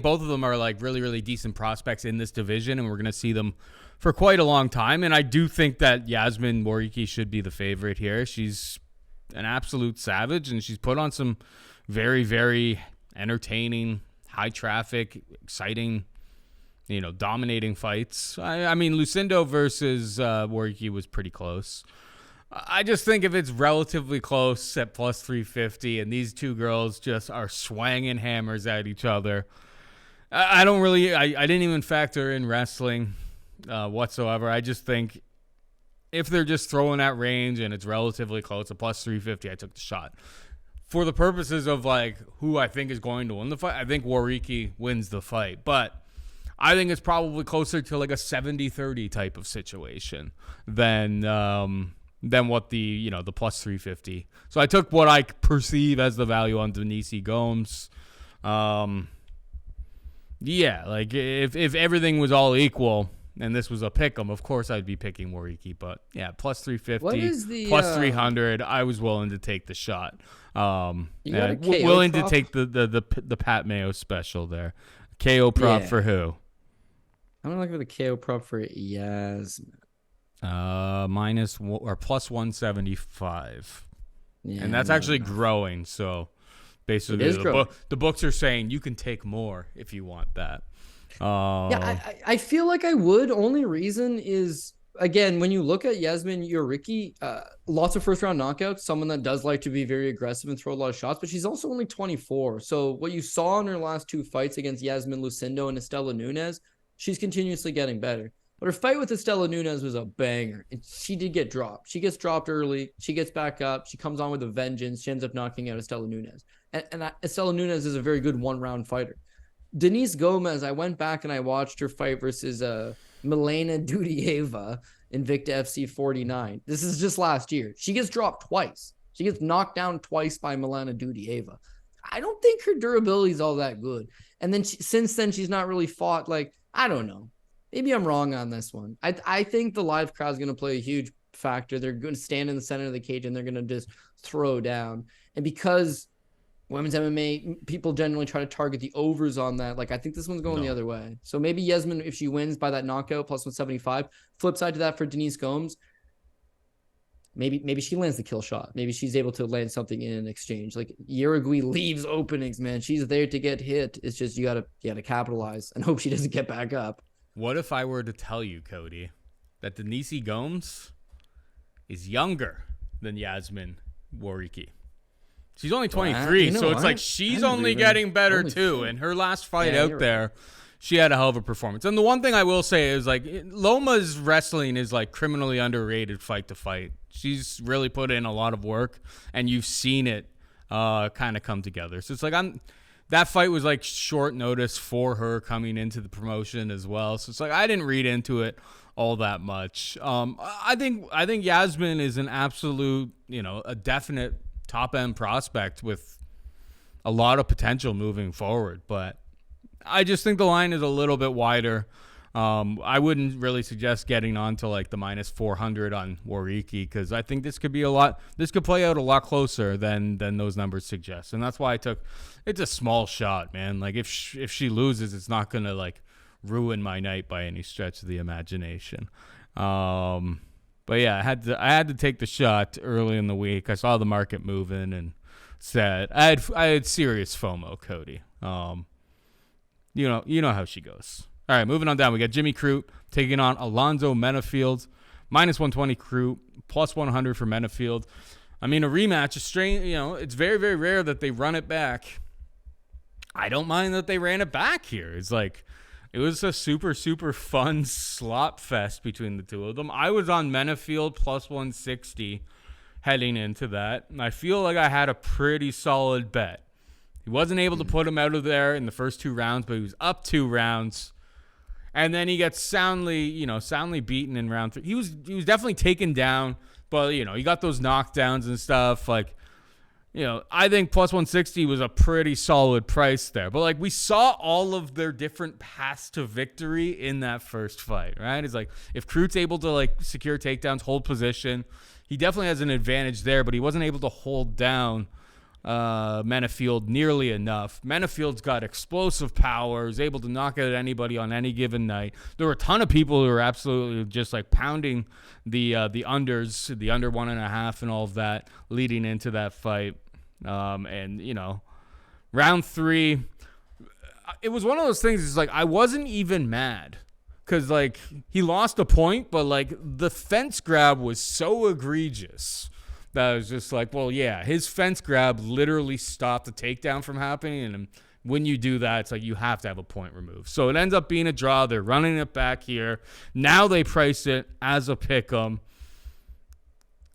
both of them are like really, really decent prospects in this division, and we're going to see them for quite a long time. And I do think that Yazmin Jauregui should be the favorite here. She's an absolute savage, and she's put on some very, very entertaining, high traffic, exciting, dominating fights. I mean, Lucindo versus Jauregui was pretty close. I just think if it's relatively close at plus 350 and these 2 girls just are swanging hammers at each other, I didn't even factor in wrestling whatsoever. I just think if they're just throwing that range and it's relatively close, a plus 350, I took the shot. For the purposes of like who I think is going to win the fight, I think Jauregui wins the fight. But I think it's probably closer to like a 70-30 type of situation than what the plus 350. So I took what I perceive as the value on Denise Gomes. Yeah, like if everything was all equal and this was a pick 'em, of course I'd be picking Jauregui. But yeah, plus 350, plus 300, I was willing to take the shot. Willing to take the Pat Mayo special there. KO prop for who? I'm looking for the KO prop for Yazmin. Plus 175. Yeah, and that's actually growing. So basically, the books are saying you can take more if you want that. I feel like I would. Only reason is, again, when you look at Yazmin Jauregui, lots of first round knockouts, someone that does like to be very aggressive and throw a lot of shots, but she's also only 24. So what you saw in her last two fights against Yazmin Lucindo and Estela Nunes, she's continuously getting better. But her fight with Estela Nunes was a banger. She did get dropped. She gets dropped early. She gets back up. She comes on with a vengeance. She ends up knocking out Estela Nunes. And Estela Nunes is a very good one-round fighter. Denise Gomes, I went back and I watched her fight versus Maddalena Dudieva in Invicta FC 49. This is just last year. She gets dropped twice. She gets knocked down twice by Maddalena Dudieva. I don't think her durability is all that good. And then since then, she's not really fought. Like, I don't know. Maybe I'm wrong on this one. I think the live crowd is going to play a huge factor. They're going to stand in the center of the cage and they're going to just throw down. And because women's MMA, people generally try to target the overs on that. Like, I think this one's going the other way. So maybe Yazmin, if she wins by that knockout, plus 175. Flip side to that for Denise Gomes, maybe she lands the kill shot. Maybe she's able to land something in an exchange. Like, Jauregui leaves openings, man. She's there to get hit. It's just you gotta capitalize and hope she doesn't get back up. What if I were to tell you, Cody, that Denise Gomes is younger than Yazmin Jauregui? She's only 23, so it's like she's only getting better too. And her last fight out there, she had a hell of a performance. And the one thing I will say is, like, Loma's wrestling is like criminally underrated fight to fight. She's really put in a lot of work, and you've seen it kind of come together. So it's like that fight was like short notice for her coming into the promotion as well. So it's like I didn't read into it all that much. I think Yazmin is an absolute, a definite top end prospect with a lot of potential moving forward. But I just think the line is a little bit wider. I wouldn't really suggest getting on to like the minus 400 on Jauregui, because I think this could play out a lot closer than those numbers suggest. And that's why it's a small shot, man. Like if she loses, it's not going to like ruin my night by any stretch of the imagination. But yeah, I had to take the shot early in the week. I saw the market moving and said I had serious FOMO, Cody. You know how she goes. All right, moving on down. We got Jimmy Crute taking on Alonzo Menifield. Minus 120 Crute, plus 100 for Menifield. I mean, a rematch, it's very, very rare that they run it back. I don't mind that they ran it back here. It's like, it was a super, super fun slop fest between the two of them. I was on Menifield plus 160 heading into that, and I feel like I had a pretty solid bet. He wasn't able to put him out of there in the first 2 rounds, but he was up 2 rounds. And then he gets soundly beaten in round 3. He was definitely taken down, but he got those knockdowns and stuff. Like, I think plus 160 was a pretty solid price there. But like, we saw all of their different paths to victory in that first fight, right? It's like, if Crute's able to like secure takedowns, hold position, he definitely has an advantage there, but he wasn't able to hold down Menifield nearly enough. Menifield's got explosive power, is able to knock out anybody on any given night. There were a ton of people who were absolutely just like pounding the unders, the under 1.5 and all of that leading into that fight. And round 3, it was one of those things. It's like I wasn't even mad because like he lost a point, but like the fence grab was so egregious that was just like, well, yeah, his fence grab literally stopped the takedown from happening. And when you do that, it's like you have to have a point removed. So it ends up being a draw. They're running it back here. Now they price it as a pick 'em.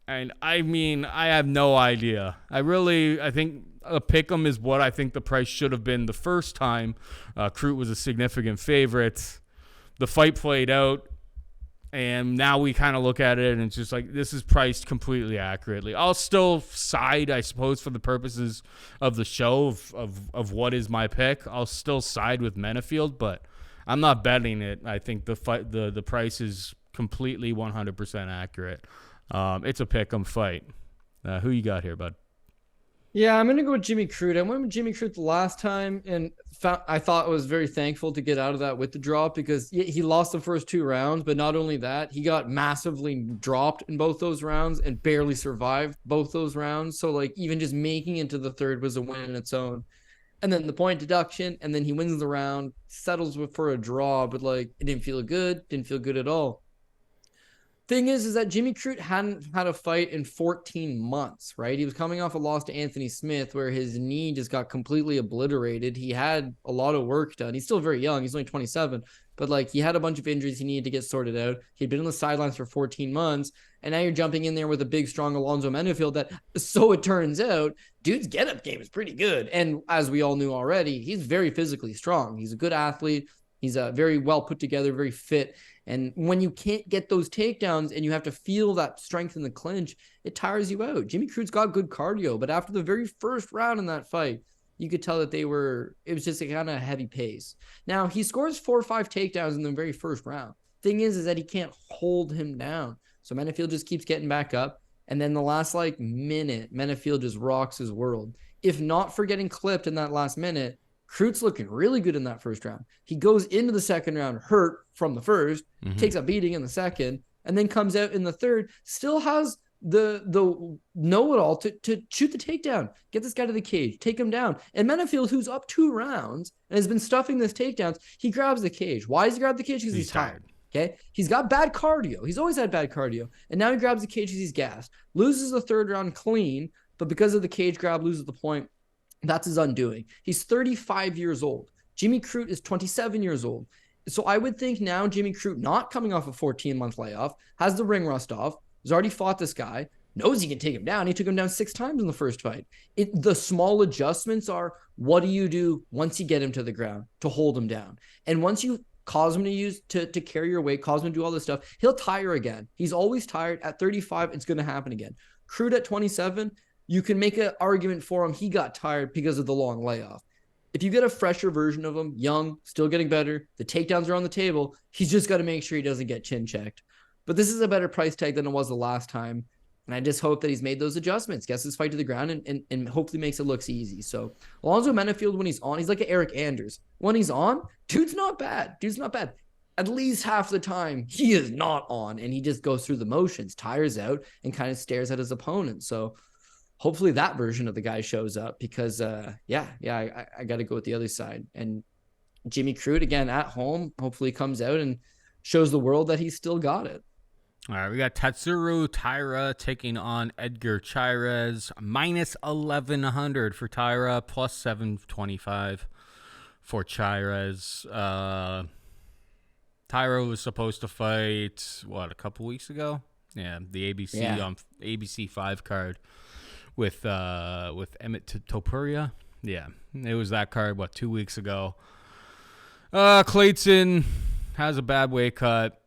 And I mean, I have no idea. I think a pick'em is what I think the price should have been the first time. Crute was a significant favorite. The fight played out, and now we kind of look at it, and it's just like, this is priced completely accurately. I'll still side, I suppose, for the purposes of the show of what is my pick. I'll still side with Menifield, but I'm not betting it. I think the price is completely 100% accurate. It's a pick'em fight. Who you got here, bud? Yeah, I'm going to go with Jimmy Crute. I went with Jimmy Crute the last time, and I thought I was very thankful to get out of that with the drop, because he lost the first 2 rounds, but not only that, he got massively dropped in both those rounds and barely survived both those rounds. So, like, even just making it to the third was a win in its own. And then the point deduction, and then he wins the round, settles for a draw, but, like, it didn't feel good at all. Thing is that Jimmy Crute hadn't had a fight in 14 months, right? He was coming off a loss to Anthony Smith where his knee just got completely obliterated. He had a lot of work done. He's still very young. He's only 27, but like, he had a bunch of injuries he needed to get sorted out. He'd been on the sidelines for 14 months, and now you're jumping in there with a big, strong Alonzo Menifield that, so it turns out, dude's get-up game is pretty good. And as we all knew already, he's very physically strong. He's a good athlete. He's very well put together, very fit. And when you can't get those takedowns and you have to feel that strength in the clinch, it tires you out. Jimmy Crute's got good cardio, but after the very first round in that fight, you could tell that it was just a kind of heavy pace. Now, he scores 4 or 5 takedowns in the very first round. Thing is that he can't hold him down. So Menifield just keeps getting back up. And then the last minute, Menifield just rocks his world. If not for getting clipped in that last minute, Crute's looking really good in that first round. He goes into the second round hurt from the first, takes a beating in the second, and then comes out in the third, still has the know-it-all to shoot the takedown, get this guy to the cage, take him down. And Menifield, who's up 2 rounds and has been stuffing this takedowns, he grabs the cage. Why does he grab the cage? Because he's tired. Okay, he's got bad cardio. He's always had bad cardio, and now he grabs the cage because he's gassed. Loses the third round clean, but because of the cage grab, loses the point. That's his undoing. He's 35 years old. Jimmy Crute is 27 years old. So I would think now Jimmy Crute, not coming off a 14-month layoff, has the ring rust off, has already fought this guy, knows he can take him down. He took him down 6 times in the first fight. The small adjustments are, what do you do once you get him to the ground to hold him down? And once you cause him to carry your weight, cause him to do all this stuff, he'll tire again. He's always tired. At 35, it's going to happen again. Crute at 27, you can make an argument for him. He got tired because of the long layoff. If you get a fresher version of him, young, still getting better, the takedowns are on the table, he's just got to make sure he doesn't get chin checked. But this is a better price tag than it was the last time. And I just hope that he's made those adjustments, gets his fight to the ground, and hopefully makes it look easy. So Alonzo Menifield, when he's on, he's like an Eric Anders. When he's on, dude's not bad. At least half the time, he is not on, and he just goes through the motions, tires out, and kind of stares at his opponent. So hopefully that version of the guy shows up, because I got to go with the other side. And Jimmy Crute, again, at home, hopefully comes out and shows the world that he's still got it. All right, we got Tatsuro Taira taking on Edgar Chairez, minus 1,100 for Taira, plus 725 for Chairez. Taira was supposed to fight, a couple weeks ago? Yeah, the ABC 5 card with Emmett Topuria. Yeah, it was that card, 2 weeks ago. Clayton has a bad weight cut,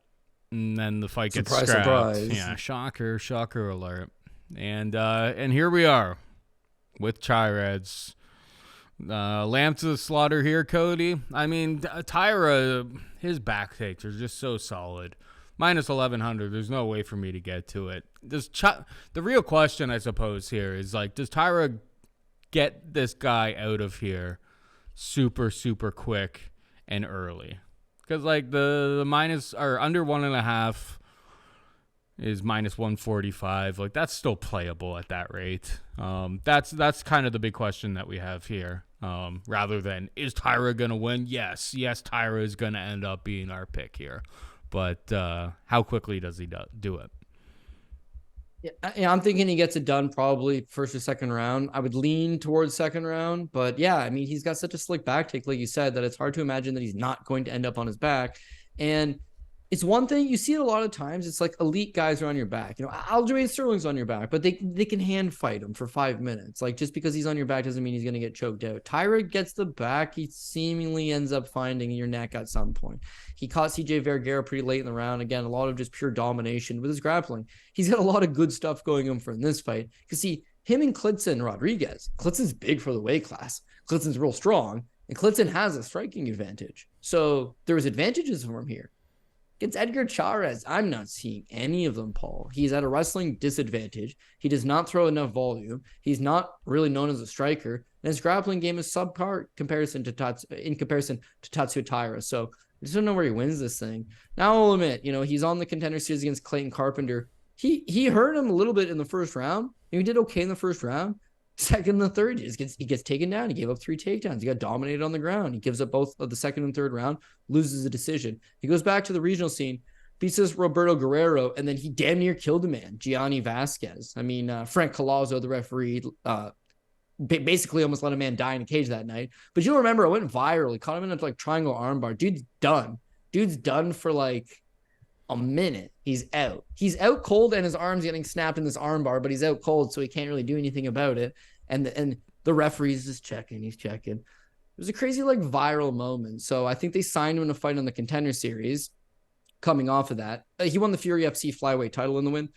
and then the fight gets scrapped. Surprise. Yeah, shocker alert. And here we are with Chairez. Lamb to the slaughter here, Cody. I mean, Taira, his back takes are just so solid. Minus 1,100, there's no way for me to get to it. The real question, I suppose, here is, does Taira get this guy out of here super, super quick and early? Because, the minus, or under 1.5 is minus 145. That's still playable at that rate. That's kind of the big question that we have here. Rather than, is Taira going to win? Yes, Taira is going to end up being our pick here. But how quickly does he do it? Yeah, I'm thinking he gets it done probably first or second round. I would lean towards second round. But yeah, I mean, he's got such a slick back take, like you said, that it's hard to imagine that he's not going to end up on his back. And it's one thing you see it a lot of times. It's like elite guys are on your back. Aljamain Sterling's on your back, but they can hand fight him for 5 minutes. Like, just because he's on your back doesn't mean he's going to get choked out. Taira gets the back. He seemingly ends up finding your neck at some point. He caught CJ Vergara pretty late in the round. Again, a lot of just pure domination with his grappling. He's got a lot of good stuff going on for in this fight. Because see, him and Klidson Rodriguez. Klidson's big for the weight class. Klidson's real strong. And Klidson has a striking advantage. So there was advantages for him here. Against Edgar Chairez, I'm not seeing any of them, Paul. He's at a wrestling disadvantage. He does not throw enough volume. He's not really known as a striker. And his grappling game is subpar in comparison to Tatsuro Taira. So I just don't know where he wins this thing. Now I'll admit, he's on the Contender Series against Clayton Carpenter. He hurt him a little bit in the first round. He did okay in the first round. Second and the third, he gets taken down. He gave up 3 takedowns. He got dominated on the ground. He gives up both of the second and third round, loses a decision. He goes back to the regional scene, beats this Roberto Guerrero, and then he damn near killed a man, Gianni Vasquez. I mean, Frank Colazzo, the referee, basically almost let a man die in a cage that night. But you'll remember, it went viral. He caught him in a triangle armbar. Dude's done. Dude's done for a minute. He's out cold, and his arm's getting snapped in this armbar, but he's out cold, so he can't really do anything about it. And the referee's just checking. He's checking. It was a crazy viral moment. So I think they signed him to fight on the Contender Series. Coming off of that, he won the Fury FC flyweight title in the win,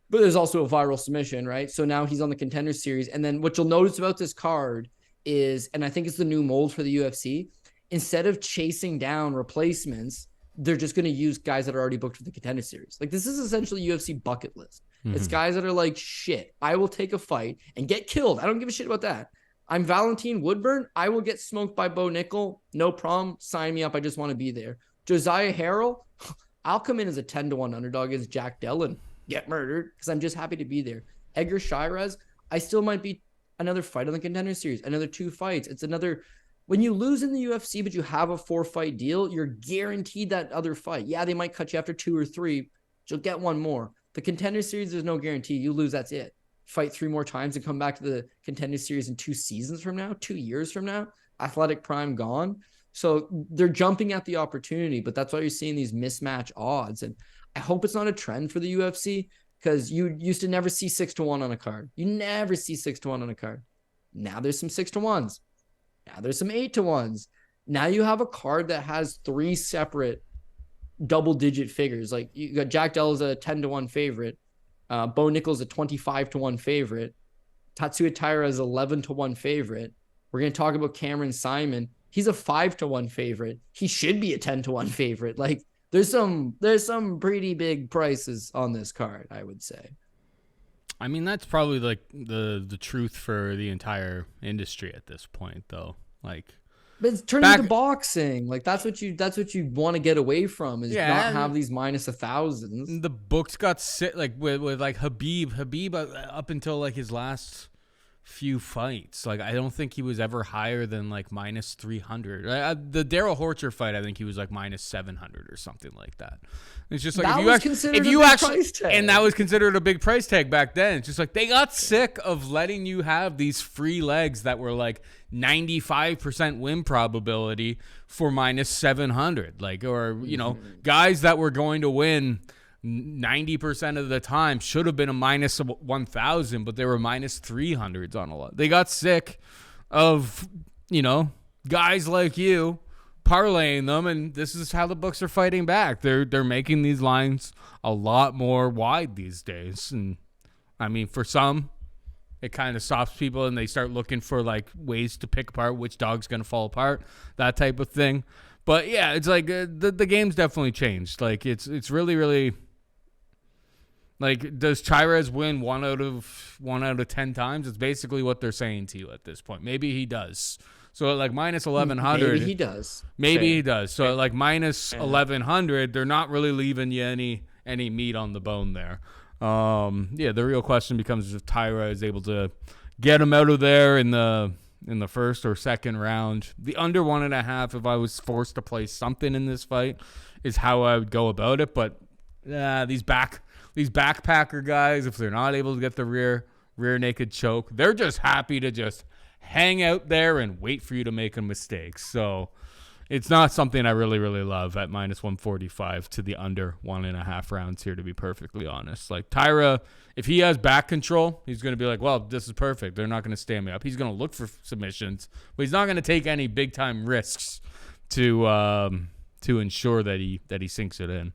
but there's also a viral submission, right? So now he's on the Contender Series. And then what you'll notice about this card is, and I think it's the new mold for the UFC, instead of chasing down replacements, they're just going to use guys that are already booked for the Contender Series. This is essentially UFC bucket list. Mm-hmm. It's guys that are like, shit, I will take a fight and get killed. I don't give a shit about that. I'm Valentin Woodburn. I will get smoked by Bo Nickal. No problem. Sign me up. I just want to be there. Josiah Harrell, I'll come in as a 10-1 underdog against Jack Della and get murdered because I'm just happy to be there. Edgar Chairez, I still might be another fight on the Contender Series, another 2 fights. It's another... When you lose in the UFC, but you have a 4-fight deal, you're guaranteed that other fight. Yeah, they might cut you after 2 or 3, but you'll get 1 more. The Contender Series, there's no guarantee. You lose, that's it. Fight 3 more times and come back to the Contender Series in 2 seasons from now, 2 years from now. Athletic prime gone. So they're jumping at the opportunity, but that's why you're seeing these mismatch odds. And I hope it's not a trend for the UFC, because you used to never see 6-1 on a card. You never see 6-1 on a card. Now there's some 6-1s. Now there's some 8-1s. Now you have a card that has 3 separate double-digit figures. You got Jack Della's a 10-1 favorite. Bo Nickal's a 25-1 favorite. Tatsuro Taira is 11-1 favorite. We're going to talk about Cameron Simon. He's a 5-1 favorite. He should be a 10-1 favorite. There's some pretty big prices on this card, I would say. I mean, that's probably the truth for the entire industry at this point, though. But it's turning into boxing. That's what you want to get away from, is not have these minus 1,000s. The books got sit with Habib up until his last few fights. I don't think he was ever higher than minus 300. The Daryl Horcher fight, I think he was minus 700 or something like that. It's just that was considered a big price tag. And that was considered a big price tag back then. It's just they got sick of letting you have these free legs that were 95% win probability for minus 700. Guys that were going to win 90% of the time should have been a minus 1,000, but they were minus 300s on a lot. They got sick of, guys like you parlaying them, and this is how the books are fighting back. They're making these lines a lot more wide these days. And I mean, for some, it kind of stops people and they start looking for ways to pick apart which dog's going to fall apart, that type of thing. But yeah, it's the game's definitely changed. It's really, really... does Chairez win 1 out of 10 times? It's basically what they're saying to you at this point. Maybe he does. So minus 1,100. Maybe he does. Maybe he does. So minus 1,100, they're not really leaving you any meat on the bone there. The real question becomes if Taira is able to get him out of there in the first or second round. The under 1.5, if I was forced to play something in this fight, is how I would go about it. But these backpacker guys, if they're not able to get the rear naked choke, they're just happy to just hang out there and wait for you to make a mistake. So, it's not something I really, really love at minus 145 to the under 1.5 rounds here, to be perfectly honest. Like Taira, if he has back control, he's going to be like, well, this is perfect. They're not going to stand me up. He's going to look for submissions, but he's not going to take any big time risks to ensure that he sinks it in.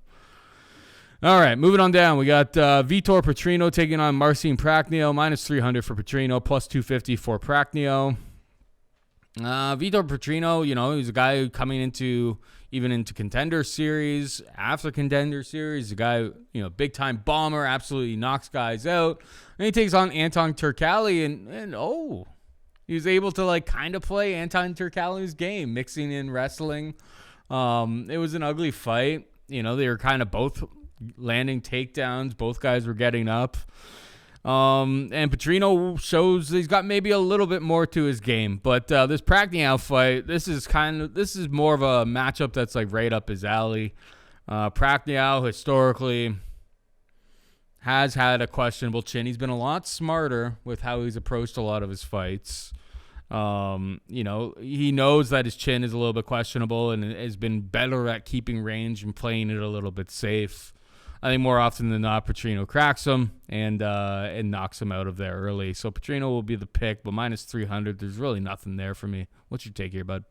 All right, moving on down. We got Vitor Petrino taking on Marcin Prachnio, minus 300 for Petrino, plus 250 for Prachnio. Vitor Petrino, he's a guy coming into contender series, after contender series, a guy, big time bomber, absolutely knocks guys out. And he takes on Anton Turkalj and he was able to kind of play Anton Turkalj's game, mixing in wrestling. It was an ugly fight. They were kind of both landing takedowns. Both guys were getting up. And Petrino shows he's got maybe a little bit more to his game, but this Prachnio fight, this is more of a matchup that's right up his alley. Prachnio historically has had a questionable chin. He's been a lot smarter with how he's approached a lot of his fights. He knows that his chin is a little bit questionable and has been better at keeping range and playing it a little bit safe. I think more often than not, Petrino cracks him and knocks him out of there early. So Petrino will be the pick, but minus 300, there's really nothing there for me. What's your take here, bud?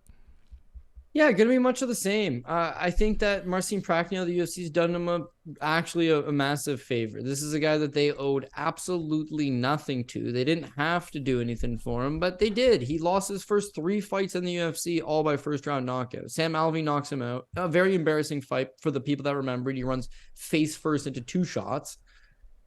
Yeah, going to be much of the same. I think that Marcin Prachnio, the UFC's done him a massive favor. This is a guy that they owed absolutely nothing to. They didn't have to do anything for him, but they did. He lost his first 3 fights in the UFC, all by first-round knockout. Sam Alvey knocks him out. A very embarrassing fight for the people that remembered. He runs face first into 2 shots.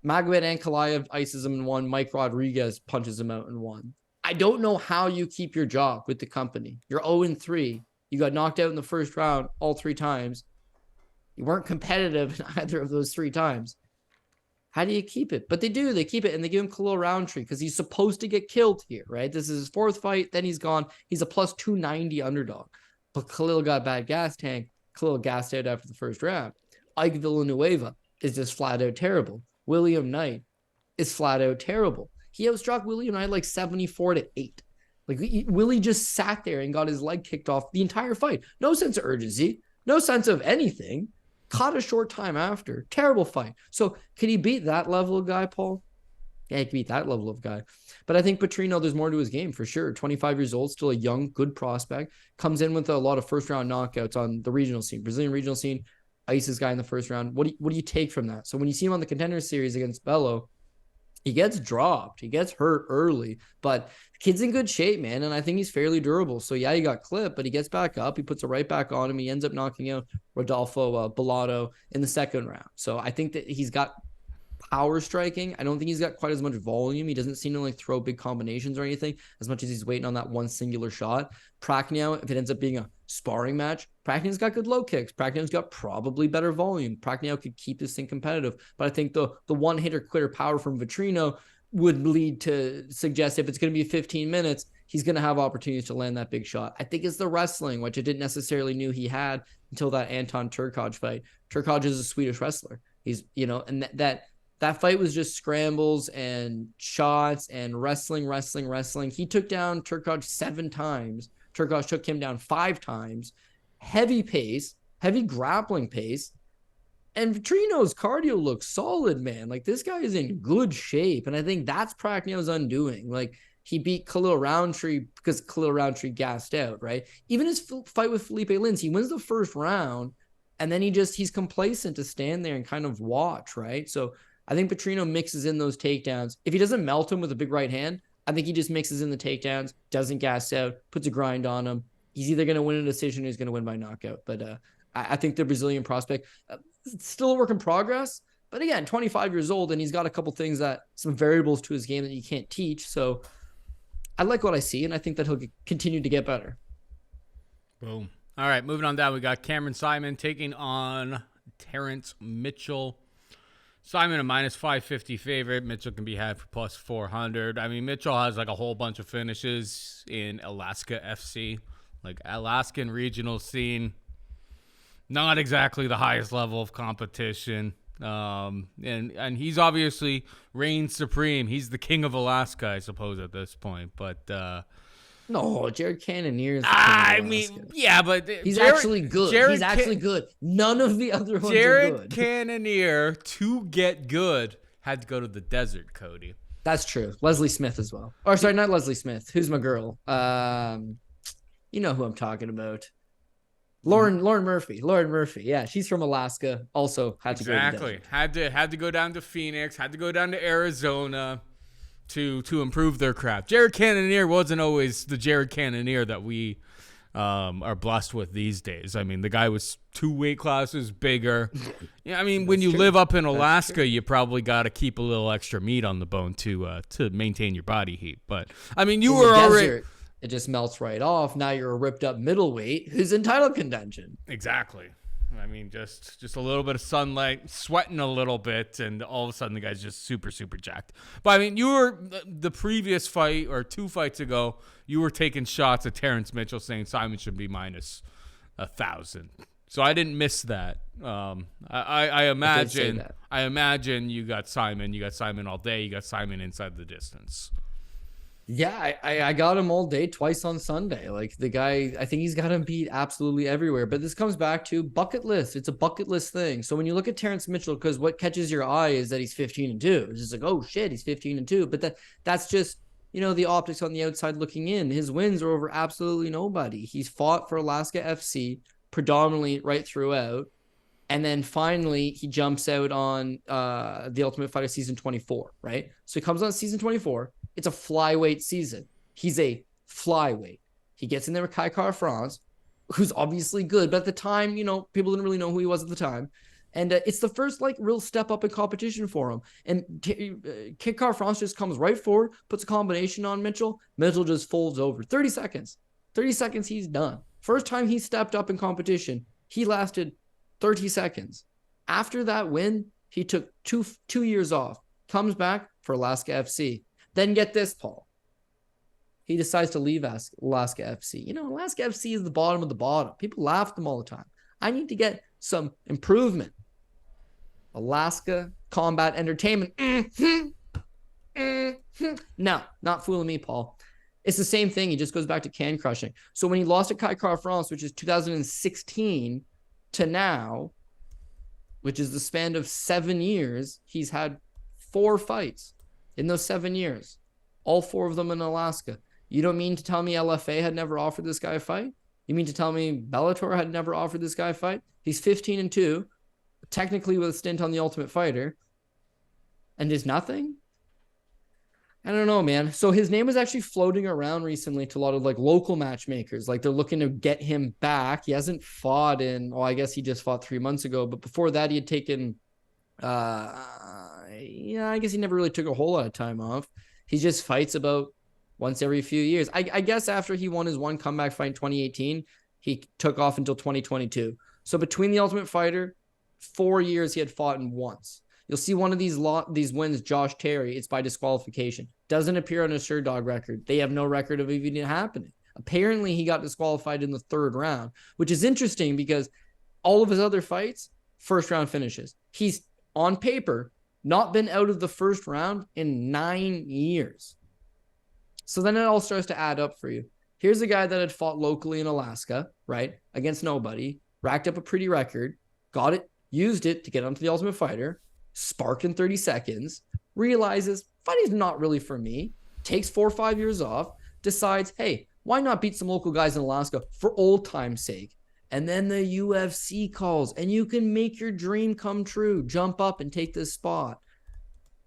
Magomed Ankalaev ices him in 1. Mike Rodriguez punches him out in 1. I don't know how you keep your job with the company. You're 0-3. You got knocked out in the first round all 3 times. You weren't competitive in either of those 3 times. How do you keep it? But they do. They keep it, and they give him Khalil Roundtree because he's supposed to get killed here, right? This is his 4th fight. Then he's gone. He's a plus 290 underdog. But Khalil got a bad gas tank. Khalil gassed out after the first round. Ike Villanueva is just flat out terrible. William Knight is flat out terrible. He outstruck William Knight 74-8. Willie just sat there and got his leg kicked off the entire fight. No sense of urgency. No sense of anything. Caught a short time after. Terrible fight. So can he beat that level of guy, Paul? Yeah, he can beat that level of guy. But I think Petrino, there's more to his game for sure. 25 years old, still a young, good prospect. Comes in with a lot of first-round knockouts on the regional scene. Brazilian regional scene, ices guy in the first round. What do you take from that? So when you see him on the contender series against Bello, he gets dropped. He gets hurt early, but the kid's in good shape, man. And I think he's fairly durable. So yeah, he got clipped, but he gets back up. He puts it right back on him. He ends up knocking out Rodolfo Bellato in the second round. So I think that he's got power striking. I don't think he's got quite as much volume. He doesn't seem to throw big combinations or anything as much as he's waiting on that one singular shot. Prachnio, if it ends up being a sparring match, Prachnio's got good low kicks. Prachnio's got probably better volume. Prachnio could keep this thing competitive, but I think the one hitter quitter power from Vitrino would lead to suggest if it's going to be 15 minutes, he's going to have opportunities to land that big shot. I think it's the wrestling, which I didn't necessarily knew he had until that Anton Turkalj fight. Turkalj is a Swedish wrestler. He's, and that fight was just scrambles and shots and wrestling. He took down Turkalj 7 times. Turkalj took him down 5 times. Heavy pace, heavy grappling pace. And Vitrino's cardio looks solid, man. This guy is in good shape. And I think that's Prachnio's undoing. He beat Khalil Roundtree because Khalil Roundtree gassed out, right? Even his fight with Felipe Lins, he wins the first round. And then he's complacent to stand there and kind of watch, right? So I think Petrino mixes in those takedowns. If he doesn't melt him with a big right hand, I think he just mixes in the takedowns, doesn't gas out, puts a grind on him. He's either going to win a decision or he's going to win by knockout. But I think the Brazilian prospect, still a work in progress. But again, 25 years old, and he's got a couple things some variables to his game that you can't teach. So I like what I see, and I think that he'll continue to get better. Boom. All right, moving on down, we got Cameron Simon taking on Terrence Mitchell. Simon a minus 550 favorite. Mitchell can be had for plus 400. I mean, Mitchell has a whole bunch of finishes in Alaska FC, Alaskan regional scene. Not exactly the highest level of competition. And he's obviously reigns supreme. He's the king of Alaska, I suppose, at this point. But No, Jared Cannonier is the king I of Alaska. mean, yeah, but He's actually good. He's actually good. None of the other ones are Jared good. Cannonier, to get good, had to go to the desert, Cody. That's true. Leslie Smith as well. Or sorry, not Leslie Smith. Who's my girl? You know who I'm talking about. Lauren Murphy. Lauren Murphy. Yeah, she's from Alaska. Also had to go to the desert. Had to go down to Phoenix, had to go down to Arizona to improve their craft. Jared Cannonier wasn't always the Jared Cannonier that we are blessed with these days. I mean, the guy was 2 weight classes bigger. Yeah, I mean, when you live up in Alaska, you probably got to keep a little extra meat on the bone to maintain your body heat. But I mean, you were already. It just melts right off. Now you're a ripped up middleweight who's in title contention. Exactly. I mean, just a little bit of sunlight, sweating a little bit, and all of a sudden the guy's just super, super jacked. But I mean, you were the previous fight or 2 fights ago, you were taking shots at Terrence Mitchell saying Simon should be minus 1,000. So I didn't miss that. I imagine you got Simon. You got Simon all day. You got Simon inside the distance. Yeah, I got him all day, twice on Sunday. Like the guy, I think he's got him beat absolutely everywhere. But this comes back to bucket list. It's a bucket list thing. So when you look at Terrence Mitchell, because what catches your eye is that he's 15-2. It's just like, oh shit, he's 15-2. But that's just, the optics on the outside looking in. His wins are over absolutely nobody. He's fought for Alaska FC predominantly right throughout. And then finally he jumps out on the Ultimate Fighter season 24, right? So he comes on season 24. It's a flyweight season. He's a flyweight. He gets in there with Kai Kara-France, who's obviously good, but at the time, people didn't really know who he was at the time. And it's the first real step up in competition for him. And Kara-France just comes right forward, puts a combination on Mitchell. Mitchell just folds over. 30 seconds. 30 seconds, he's done. First time he stepped up in competition, he lasted 30 seconds. After that win, he took two years off, comes back for Alaska FC. Then get this, Paul. He decides to leave Alaska FC. Alaska FC is the bottom of the bottom. People laugh at them all the time. I need to get some improvement. Alaska Combat Entertainment. No, not fooling me, Paul. It's the same thing. He just goes back to can crushing. So when he lost to Kai Kara-France, which is 2016 to now, which is the span of 7 years, he's had 4 fights in those 7 years, all 4 of them in Alaska. You don't mean to tell me LFA had never offered this guy a fight? You mean to tell me Bellator had never offered this guy a fight? He's 15-2, technically with a stint on the Ultimate Fighter, and is nothing? I don't know, man. So his name was actually floating around recently to a lot of local matchmakers. They're looking to get him back. He hasn't fought I guess he just fought 3 months ago, but before that he had taken I guess he never really took a whole lot of time off. He just fights about once every few years. I guess after he won his one comeback fight in 2018, he took off until 2022. So between the Ultimate Fighter, 4 years he had fought in once. You'll see one of these wins, Josh Terry, it's by disqualification. Doesn't appear on a Sherdog record. They have no record of even happening. Apparently he got disqualified in the 3rd round, which is interesting because all of his other fights, first round finishes. He's on paper not been out of the first round in 9 years. So then it all starts to add up for you. Here's a guy that had fought locally in Alaska, right? Against nobody, racked up a pretty record, got it, used it to get onto the Ultimate Fighter, sparked in 30 seconds, realizes fighting's not really for me, takes 4 or 5 years off, decides, hey, why not beat some local guys in Alaska for old time's sake? And then the UFC calls and you can make your dream come true. Jump up and take this spot.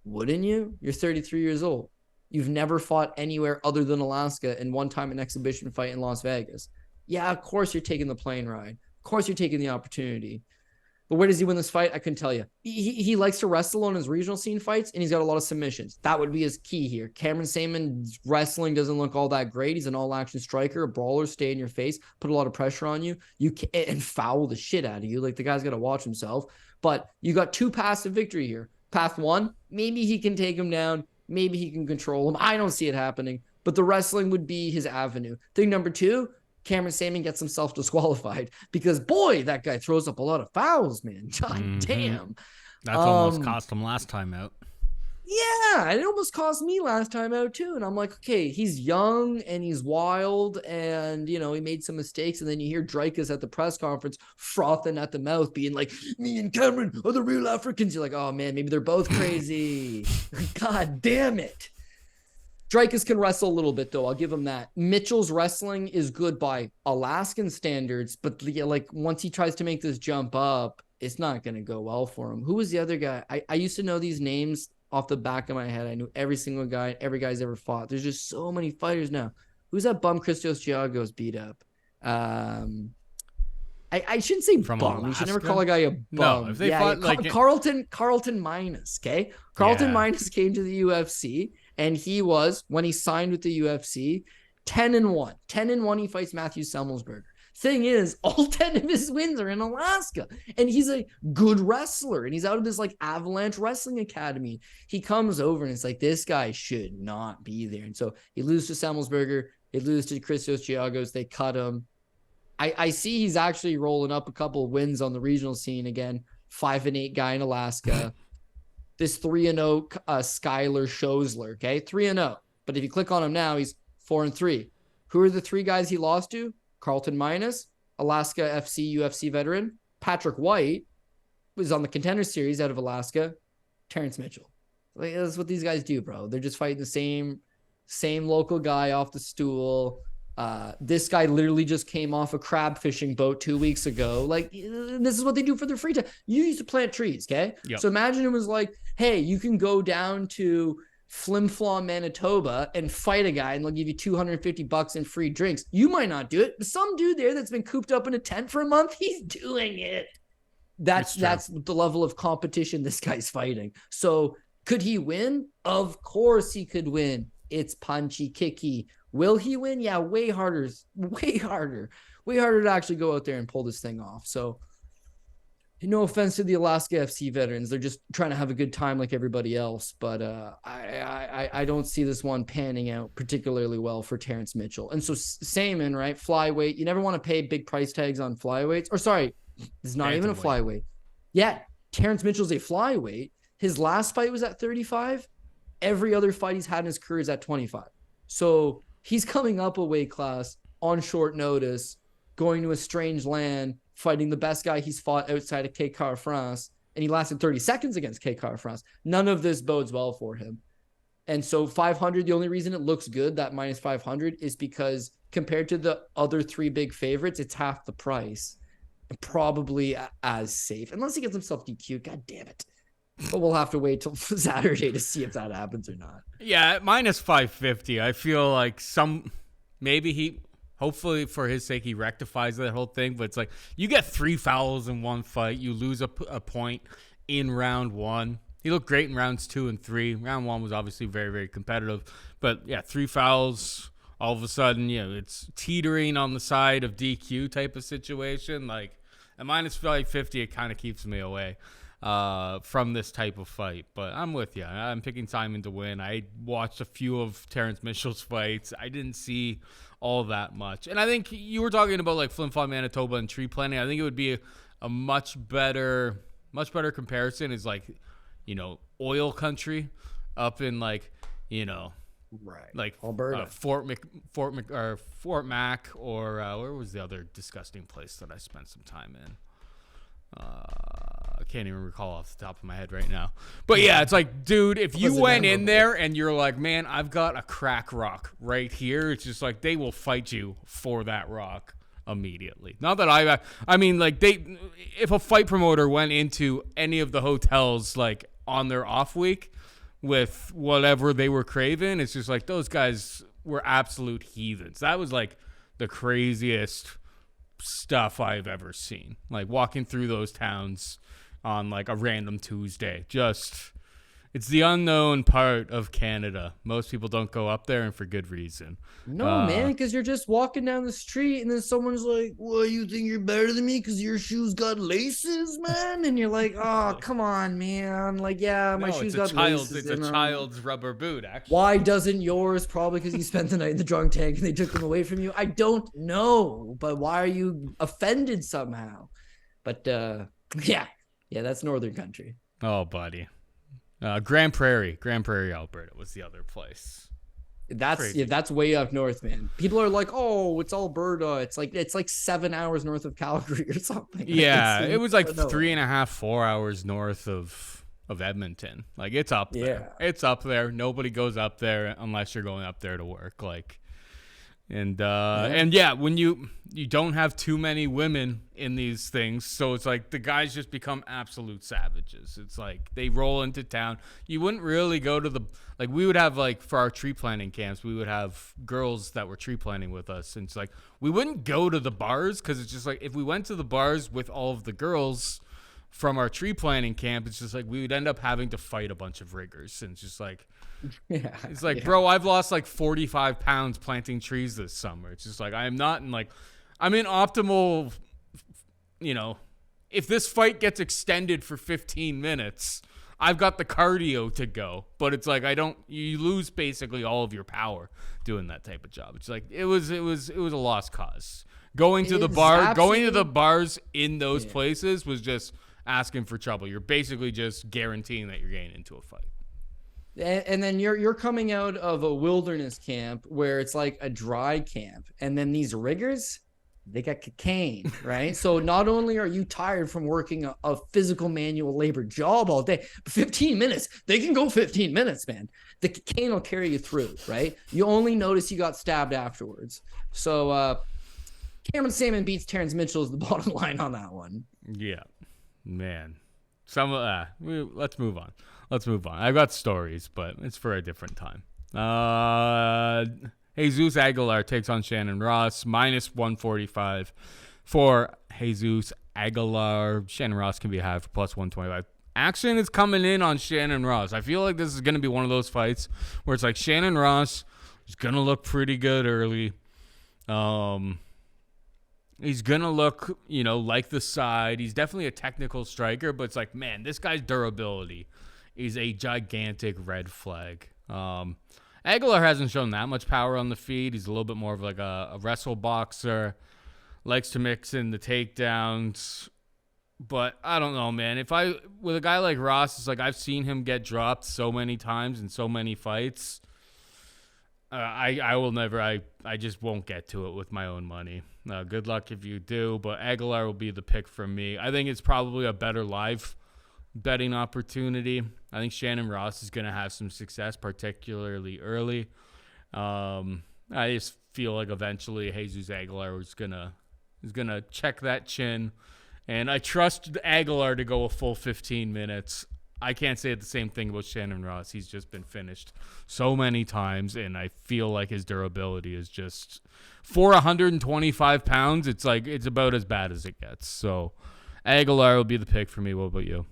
Wouldn't you? You're 33 years old. You've never fought anywhere other than Alaska and one time an exhibition fight in Las Vegas. Yeah, of course you're taking the plane ride. Of course you're taking the opportunity. But where does he win this fight? I couldn't tell you. He likes to wrestle on his regional scene fights, and he's got a lot of submissions. That would be his key here. Cameron Saman's wrestling doesn't look all that great. He's an all-action striker, a brawler, stay in your face, put a lot of pressure on you. You can, and foul the shit out of you. The guy's got to watch himself. But you got 2 paths of victory here. Path 1, maybe he can take him down. Maybe he can control him. I don't see it happening. But the wrestling would be his avenue. Thing number 2, Cameron Saman gets himself disqualified because, boy, that guy throws up a lot of fouls, man. God damn. That's almost cost him last time out. Yeah, and it almost cost me last time out too. And I'm like, okay, he's young and he's wild, and he made some mistakes. And then you hear Dricus at the press conference frothing at the mouth, being like, "Me and Cameron are the real Africans." You're like, oh man, maybe they're both crazy. God damn it. Dricus can wrestle a little bit though. I'll give him that. Mitchell's wrestling is good by Alaskan standards, but like once he tries to make this jump up, it's not going to go well for him. Who was the other guy? I used to know these names off the back of my head. I knew every single guy, every guy's ever fought. There's just so many fighters now. Who's that bum Christos Giagos beat up? I shouldn't say From bum. Alaska? You should never call a guy a bum. No, if they fought Carlton Minus, okay? Carlton Minus came to the UFC, and he was, when he signed with the UFC, 10-1. 10-1, he fights Matthew Semmelsberger. Thing is, all 10 of his wins are in Alaska, and he's a good wrestler, and he's out of this like Avalanche Wrestling Academy. He comes over and it's like, this guy should not be there. And so he loses to Semmelsberger, he loses to Christos Giagos, they cut him. I see he's actually rolling up a couple of wins on the regional scene again. 5-8 guy in Alaska. This 3-0 Skylar Schosler, okay? 3-0. But if you click on him now, he's 4-3. Who are the three guys he lost to? Carlton Minus, Alaska FC UFC veteran. Patrick White was on the Contender Series out of Alaska. Terrence Mitchell. Like, that's what these guys do, bro. They're just fighting the same local guy off the stool. This guy literally just came off a crab fishing boat 2 weeks ago. Like, this is what they do for their free time. You used to plant trees, okay? Yep. So imagine it was like, hey, you can go down to Flim Flam, Manitoba and fight a guy and they'll give you $250 in free drinks. You might not do it, but some dude there that's been cooped up in a tent for a month, he's doing it. That's the level of competition this guy's fighting. So could he win? Of course he could win. It's punchy, kicky. Will he win? Yeah, way harder to actually go out there and pull this thing off. So no offense to the Alaska FC veterans. They're just trying to have a good time like everybody else. But I don't see this one panning out particularly well for Terrence Mitchell. And so Saman, right? Flyweight. You never want to pay big price tags on flyweights. Or sorry, it's not even a flyweight. Yeah, Terrence Mitchell's a flyweight. His last fight was at 35. Every other fight he's had in his career is at 25. So he's coming up a weight class on short notice, going to a strange land, fighting the best guy he's fought outside of K. Car France, and he lasted 30 seconds against K. Car France. None of this bodes well for him. And so 500, the only reason it looks good, that minus 500, is because compared to the other three big favorites, it's half the price. And probably as safe, unless he gets himself DQ'd. God damn it. But we'll have to wait till Saturday to see if that happens or not. Yeah, at minus 550, I feel like hopefully for his sake, he rectifies that whole thing. But it's like, you get 3 fouls in one fight. You lose a point in round 1. He looked great in rounds 2 and 3. Round 1 was obviously very, very competitive. But yeah, 3 fouls. All of a sudden, it's teetering on the side of DQ type of situation. Like, at minus 550, it kind of keeps me away from this type of fight. But I'm with you. I'm picking Simon to win. I watched a few of Terrence Mitchell's fights. I didn't see all that much. And I think you were talking about like Flim Flam, Manitoba and tree planting. I think it would be a much better comparison is like, oil country up in like, right, like Alberta, Fort Mac, or where was the other disgusting place that I spent some time in? I can't even recall off the top of my head right now. But yeah, it's like, dude, if you went in there and you're like, man, I've got a crack rock right here, it's just like they will fight you for that rock immediately. Not that I mean, like if a fight promoter went into any of the hotels like on their off week with whatever they were craving, it's just like those guys were absolute heathens. That was like the craziest stuff I've ever seen. Like walking through those towns on like a random Tuesday. It's the unknown part of Canada. Most people don't go up there, and for good reason. No, man, because you're just walking down the street and then someone's like, well, you think you're better than me because your shoes got laces, man? And you're like, oh, come on, man. Like, yeah, my shoes got laces. It's a child's rubber boot, actually. Why doesn't yours? Probably because you spent the night in the drunk tank and they took them away from you. I don't know, but why are you offended somehow? But yeah, that's Northern country. Oh, buddy. Grand Prairie, Alberta was the other place. That's way up north, man. People are like, oh, it's Alberta. It's like 7 hours north of Calgary or something. Yeah, it was like 3.5, 4 hours north of Edmonton. Like, it's up there. It's up there. Nobody goes up there unless you're going up there to work. Like, and when you don't have too many women in these things, so it's like the guys just become absolute savages. It's like they roll into town. You wouldn't really go to we would have, like, for our tree planting camps, we would have girls that were tree planting with us, and it's like we wouldn't go to the bars because it's just like if we went to the bars with all of the girls from our tree planting camp, it's just like we would end up having to fight a bunch of riggers, and it's just like bro, I've lost like 45 pounds planting trees this summer. It's just like I'm in optimal, if this fight gets extended for 15 minutes, I've got the cardio to go, but it's like you lose basically all of your power doing that type of job. It's like it was a lost cause. Going to the bars in those places was just asking for trouble. You're basically just guaranteeing that you're getting into a fight. And then you're coming out of a wilderness camp where it's like a dry camp, and then these riggers, they got cocaine, right? So not only are you tired from working a physical manual labor job all day, but 15 minutes, they can go 15 minutes, man. The cocaine will carry you through, right? You only notice you got stabbed afterwards. So Cameron Sammon beats Terrence Mitchell is the bottom line on that one. Yeah, man. Let's move on. I've got stories, but it's for a different time. Jesus Aguilar takes on Shannon Ross, minus 145 for Jesus Aguilar. Shannon Ross can be had for plus 125. Action is coming in on Shannon Ross. I feel like this is going to be one of those fights where it's like Shannon Ross is going to look pretty good early. He's going to look, like the side. He's definitely a technical striker, but it's like, man, this guy's durability is a gigantic red flag. Aguilar hasn't shown that much power on the feet. He's a little bit more of like a wrestle boxer. Likes to mix in the takedowns. But I don't know, man. With a guy like Ross, it's like I've seen him get dropped so many times in so many fights. I will never. I just won't get to it with my own money. Good luck if you do, but Aguilar will be the pick for me. I think it's probably a better live betting opportunity. I think Shannon Ross is going to have some success, particularly early. I just feel like eventually Jesus Aguilar is gonna check that chin, and I trust Aguilar to go a full 15 minutes. I can't say the same thing about Shannon Ross. He's just been finished so many times, and I feel like his durability is just, for 125 pounds, it's about as bad as it gets. So Aguilar will be the pick for me. What about you?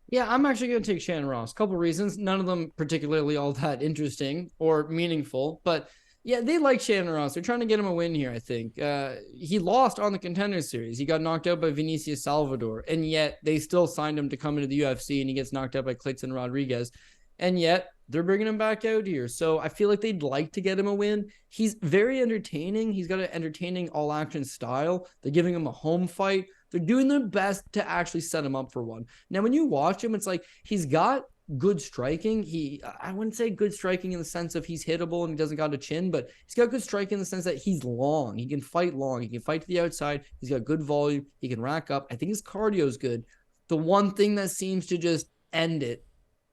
Yeah, I'm actually going to take Shannon Ross. Couple reasons. None of them particularly all that interesting or meaningful, but yeah, they like Shannon Ross. They're trying to get him a win here, I think. He lost on the Contender Series. He got knocked out by Vinicius Salvador, and yet they still signed him to come into the UFC, and he gets knocked out by Clayton Rodriguez, and yet they're bringing him back out here. So I feel like they'd like to get him a win. He's very entertaining. He's got an entertaining all-action style. They're giving him a home fight. They're doing their best to actually set him up for one. Now, when you watch him, it's like he's got good striking. I wouldn't say good striking in the sense of he's hittable and he doesn't got a chin, but he's got good striking in the sense that he's long. He can fight long. He can fight to the outside. He's got good volume. He can rack up. I think his cardio is good. The one thing that seems to just end it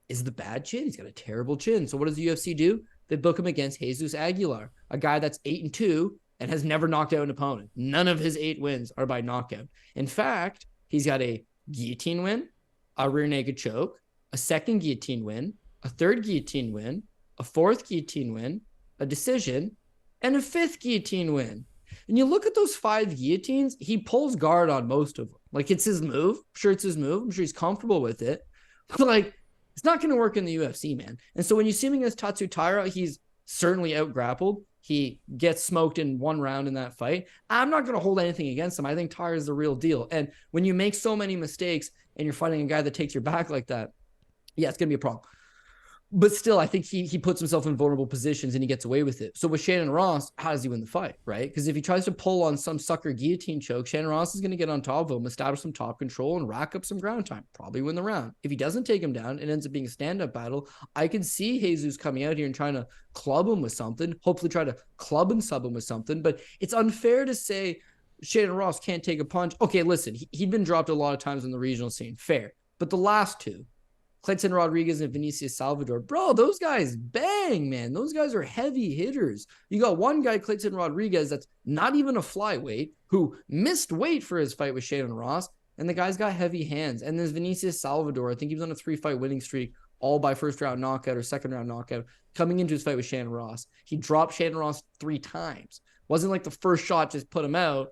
is the bad chin. He's got a terrible chin. So what does the UFC do? They book him against Jesus Aguilar, a guy that's 8-2 and has never knocked out an opponent. None of his 8 wins are by knockout. In fact, he's got a guillotine win, a rear naked choke, a second guillotine win, a third guillotine win, a fourth guillotine win, a decision, and a 5th guillotine win. And you look at those 5 guillotines, he pulls guard on most of them. Like, it's his move. I'm sure it's his move. I'm sure he's comfortable with it. But, like, it's not going to work in the UFC, man. And so when you see him against Taira, he's certainly out-grappled. He gets smoked in 1 round in that fight. I'm not going to hold anything against him. I think Taira is the real deal. And when you make so many mistakes and you're fighting a guy that takes your back like that, yeah, it's going to be a problem. But still, I think he puts himself in vulnerable positions and he gets away with it. So with Shannon Ross, how does he win the fight, right? Because if he tries to pull on some sucker guillotine choke, Shannon Ross is going to get on top of him, establish some top control, and rack up some ground time. Probably win the round. If he doesn't take him down, it ends up being a stand-up battle. I can see Jesus coming out here and trying to club him with something, hopefully try to club and sub him with something. But it's unfair to say Shannon Ross can't take a punch. Okay, listen, he'd been dropped a lot of times in the regional scene. Fair. But the last two, Clayton Rodriguez and Vinicius Salvador, bro, those guys bang, man. Those guys are heavy hitters. You got one guy, Clayton Rodriguez, that's not even a flyweight, who missed weight for his fight with Shannon Ross, and the guy's got heavy hands. And there's Vinicius Salvador. I think he was on a 3-fight winning streak, all by first-round knockout or second-round knockout, coming into his fight with Shannon Ross. He dropped Shannon Ross 3 times. Wasn't like the first shot just put him out.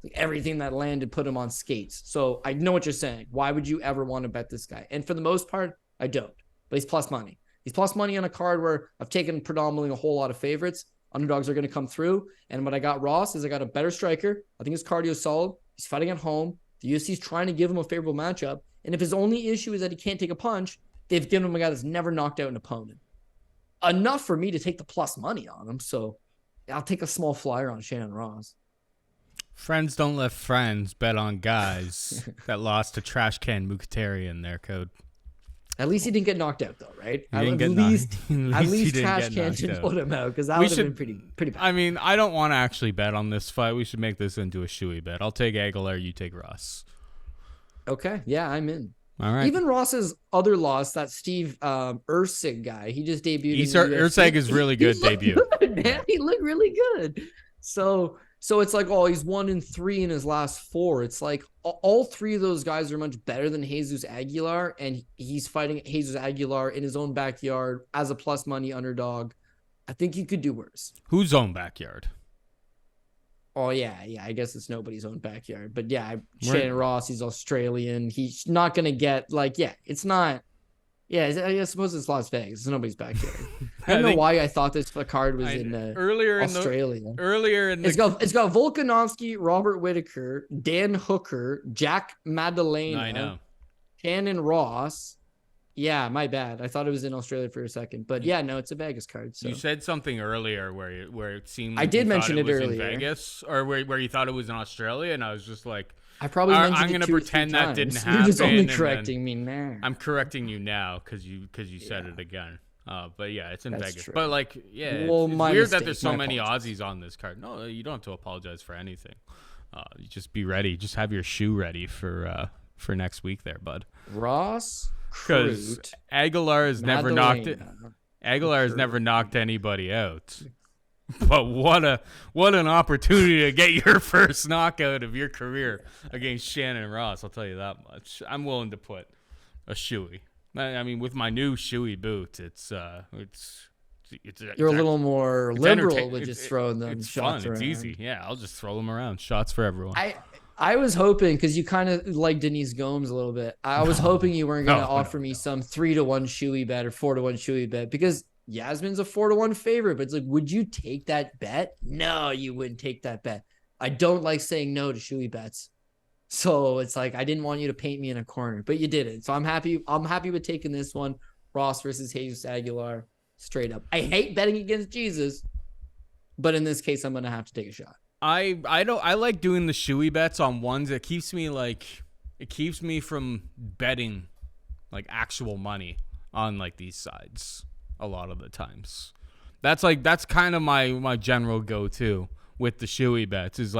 Like everything that landed put him on skates. So I know what you're saying. Why would you ever want to bet this guy? And for the most part, I don't. But he's plus money. He's plus money on a card where I've taken predominantly a whole lot of favorites. Underdogs are going to come through. And what I got Ross is I got a better striker. I think his cardio is solid. He's fighting at home. The UFC's trying to give him a favorable matchup. And if his only issue is that he can't take a punch, they've given him a guy that's never knocked out an opponent. Enough for me to take the plus money on him. So I'll take a small flyer on Shannon Ross. Friends don't let friends bet on guys that lost to Trash Can Mkhitaryan there, Code. At least he didn't get knocked out, though, right? At least Trash Can didn't put him out, because that would have been pretty bad. I mean, I don't want to actually bet on this fight. We should make this into a shoey bet. I'll take Aguilar, you take Ross. Okay, yeah, I'm in. All right. Even Ross's other loss, that Steve Ursig guy, he just debuted. Ursig is really good debut. Good, man. He looked really good. So it's like, oh, he's 1-3 in his last 4. It's like all 3 of those guys are much better than Jesus Aguilar, and he's fighting Jesus Aguilar in his own backyard as a plus money underdog. I think he could do worse. Whose own backyard? Oh, yeah. I guess it's nobody's own backyard. But yeah, Shannon Ross, he's Australian. He's not going to get, it's not. Yeah, I suppose it's Las Vegas. It's nobody's backyard. I don't know why I thought this card was in Australia. It's got Volkanovski, Robert Whittaker, Dan Hooker, Jack Maddalena, I know, Shannon Ross. Yeah, my bad. I thought it was in Australia for a second, but yeah, no, it's a Vegas card. So. You said something earlier where it seemed like I did mention it earlier. In Vegas, or where you thought it was in Australia, and I was just like, I probably mentioned I'm going to pretend that didn't happen. You're just only correcting me now. I'm correcting you now because you said it again. But yeah, it's in Vegas. True. But it's weird that there's so many Aussies on this card. No, you don't have to apologize for anything. You just be ready. Just have your shoe ready for next week there, bud. Ross, because Aguilar has never knocked anybody out. But what an opportunity to get your first knockout of your career against Shannon Ross. I'll tell you that much. I'm willing to put a shoey. I mean, with my new shoey boot, it's you're a little more liberal with just throwing them shots fun. around. It's easy. Yeah, I'll just throw them around. Shots for everyone. I was hoping, because you kind of like Denise Gomes a little bit. I was hoping you weren't going to offer me some 3-1 shoey bet or 4-1 shoey bet, because Yazmin's a 4-1 favorite, but it's like, would you take that bet? No, you wouldn't take that bet. I don't like saying no to shoey bets. So it's like, I didn't want you to paint me in a corner, but you did it. So I'm happy with taking this one. Ross versus Jesus Aguilar, straight up. I hate betting against Jesus, but in this case, I'm going to have to take a shot. I like doing the shoey bets on ones that keeps me from betting actual money on these sides. A lot of the times, that's kind of my general go-to with the shoey bets is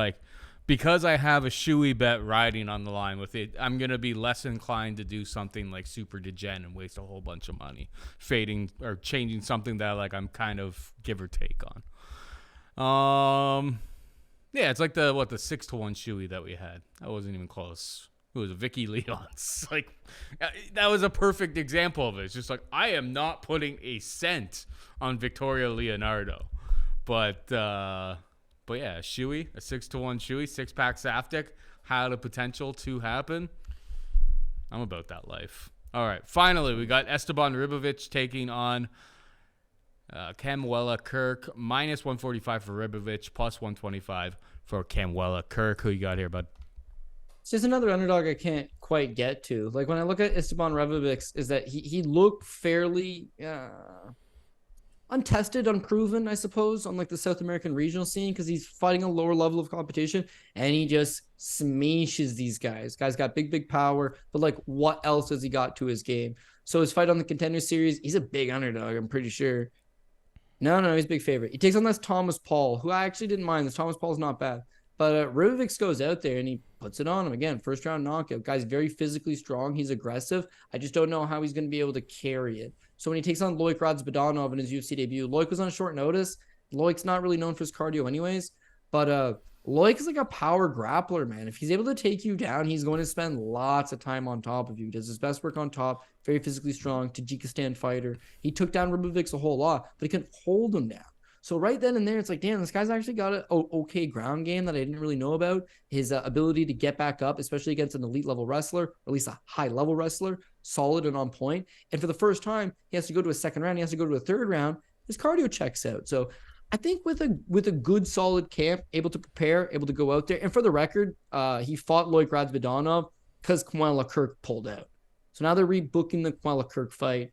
because I have a shoey bet riding on the line with it, I'm gonna be less inclined to do something like super degen and waste a whole bunch of money fading or changing something that I'm kind of give or take on. Yeah, it's the 6-1 shoey that we had. That wasn't even close. It was Vicky Leon's. That was a perfect example of it. It's just I am not putting a cent on Victoria Leonardo. But yeah, a 6-1 shoey, 6-pack Saftic had a potential to happen. I'm about that life. All right, finally, we got Esteban Ribovic taking on Camuela Kirk, minus 145 for Ribovic, plus 125 for Camuela Kirk. Who you got here, bud? It's just another underdog I can't quite get to. Like when I look at Esteban Revovic, is that he looked fairly untested, unproven, I suppose, on like the South American regional scene because he's fighting a lower level of competition and he just smashes these guys. Guys got big power, but like what else has he got to his game? So his fight on the Contender Series, he's a big underdog, I'm pretty sure. No, he's a big favorite. He takes on this Thomas Paul, who I actually didn't mind. This Thomas Paul's not bad. But Rivovic goes out there and he puts it on him again. First round knockout. Guy's very physically strong. He's aggressive. I just don't know how he's going to be able to carry it. So when he takes on Loic Radzividanov in his UFC debut, Loic was on short notice. Loic's not really known for his cardio anyways. But Loic is like a power grappler, man. If he's able to take you down, he's going to spend lots of time on top of you. He does his best work on top. Very physically strong. Tajikistan fighter. He took down Rivovic a whole lot, but he couldn't hold him down. So right then and there, it's like, damn, this guy's actually got an okay ground game that I didn't really know about. His ability to get back up, especially against an elite level wrestler, or at least a high level wrestler, solid and on point. And for the first time, he has to go to a second round. He has to go to a third round. His cardio checks out. So I think with a good solid camp, able to prepare, able to go out there. And for the record, he fought Loic Radzividanov because Kamala Kirk pulled out. So now they're rebooking the Kamala Kirk fight.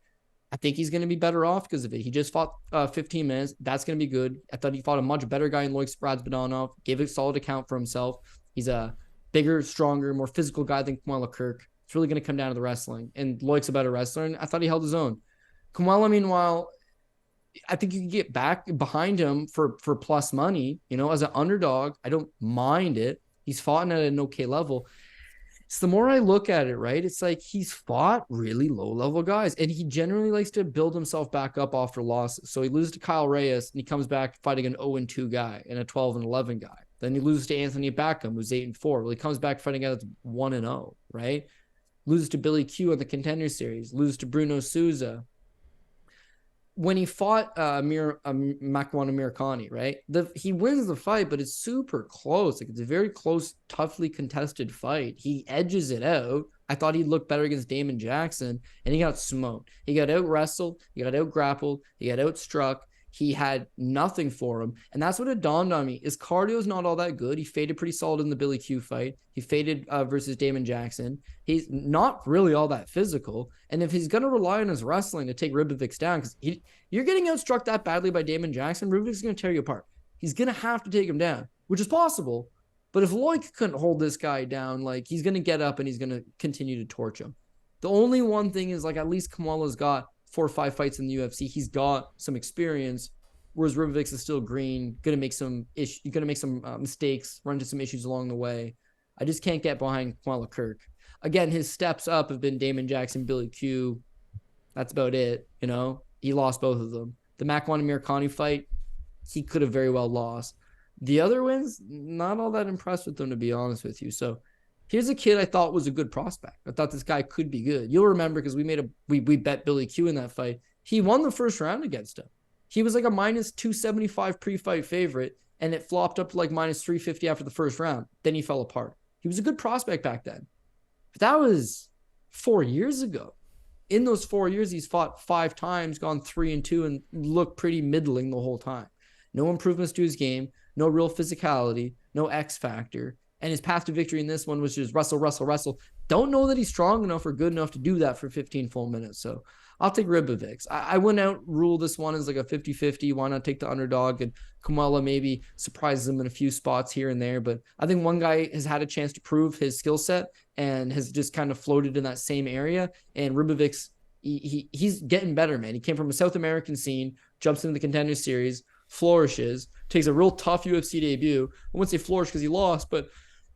I think he's going to be better off because of it. He just fought 15 minutes. That's going to be good. I thought he fought a much better guy in Loic Radzividanov, gave a solid account for himself. He's a bigger, stronger, more physical guy than Kamala Kirk. It's really going to come down to the wrestling. And Loic's a better wrestler, and I thought he held his own. Kamala, meanwhile, I think you can get back behind him for plus money. You know, as an underdog, I don't mind it. He's fought at an okay level. So the more I look at it, right, it's like he's fought really low-level guys, and he generally likes to build himself back up after losses. So he loses to Kyle Reyes, and he comes back fighting an 0-2 guy and a 12-11 guy. Then he loses to Anthony Backham, who's 8-4. Well, he comes back fighting out 1-0, right? Loses to Billy Q on the Contender Series. Loses to Bruno Souza. When he fought Makwan Amirkhani, right? He wins the fight, but it's super close. Like it's a very close, toughly contested fight. He edges it out. I thought he'd look better against Damon Jackson, and he got smoked. He got out wrestled. He got out grappled. He got out struck. He had nothing for him. And that's what it dawned on me. His cardio is not all that good. He faded pretty solid in the Billy Q fight. He faded versus Damon Jackson. He's not really all that physical. And if he's going to rely on his wrestling to take Ribovic down, because you're getting outstruck that badly by Damon Jackson, Ribovic's going to tear you apart. He's going to have to take him down, which is possible. But if Loic couldn't hold this guy down, like he's going to get up and he's going to continue to torch him. The only one thing is like at least Kamala's got 4 or 5 fights in the UFC. He's got some experience, whereas Ribovic is still green, gonna make some mistakes, run into some issues along the way. I just can't get behind Kamala Kirk. Again, his steps up have been Damon Jackson, Billy Q. That's about it. You know, he lost both of them. The Makwan Amirkhani fight, he could have very well lost. The other wins, not all that impressed with them, to be honest with you. So here's a kid I thought was a good prospect. I thought this guy could be good. You'll remember because we bet Billy Q in that fight. He won the first round against him. He was like a minus 275 pre-fight favorite, and it flopped up to like minus 350 after the first round. Then he fell apart. He was a good prospect back then. But that was 4 years ago. In those 4 years, he's fought 5 times, gone 3-2, and looked pretty middling the whole time. No improvements to his game, no real physicality, no X factor. And his path to victory in this one was just wrestle. Don't know that he's strong enough or good enough to do that for 15 full minutes. So I'll take Ribovic. I wouldn't outrule this one as like a 50-50. Why not take the underdog? And Kamala maybe surprises him in a few spots here and there. But I think one guy has had a chance to prove his skill set and has just kind of floated in that same area. And Ribovic's, he's getting better, man. He came from a South American scene, jumps into the Contender Series, flourishes, takes a real tough UFC debut. I wouldn't say flourish because he lost, but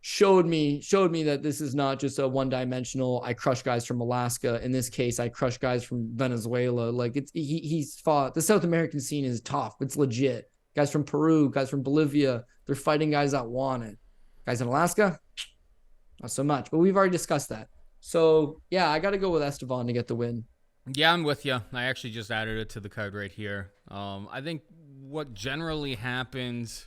showed me that this is not just a one-dimensional, I crush guys from Alaska. In this case, I crush guys from Venezuela. Like he's fought. The South American scene is tough. It's legit. Guys from Peru, guys from Bolivia, they're fighting guys that want it. Guys in Alaska, not so much. But we've already discussed that. So yeah, I got to go with Esteban to get the win. Yeah, I'm with you. I actually just added it to the card right here. I think what generally happens,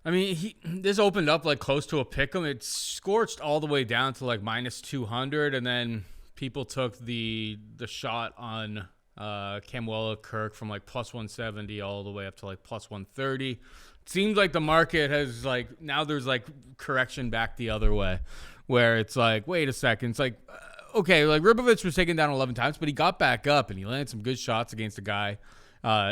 I mean, this opened up like close to a pick'em. It scorched all the way down to like minus 200, and then people took the shot on Camuela Kirk from like plus 170 all the way up to like plus 130. It seems like the market has like, now there's like correction back the other way where it's like, wait a second. It's like, okay, like Ribovich was taken down 11 times, but he got back up and he landed some good shots against a guy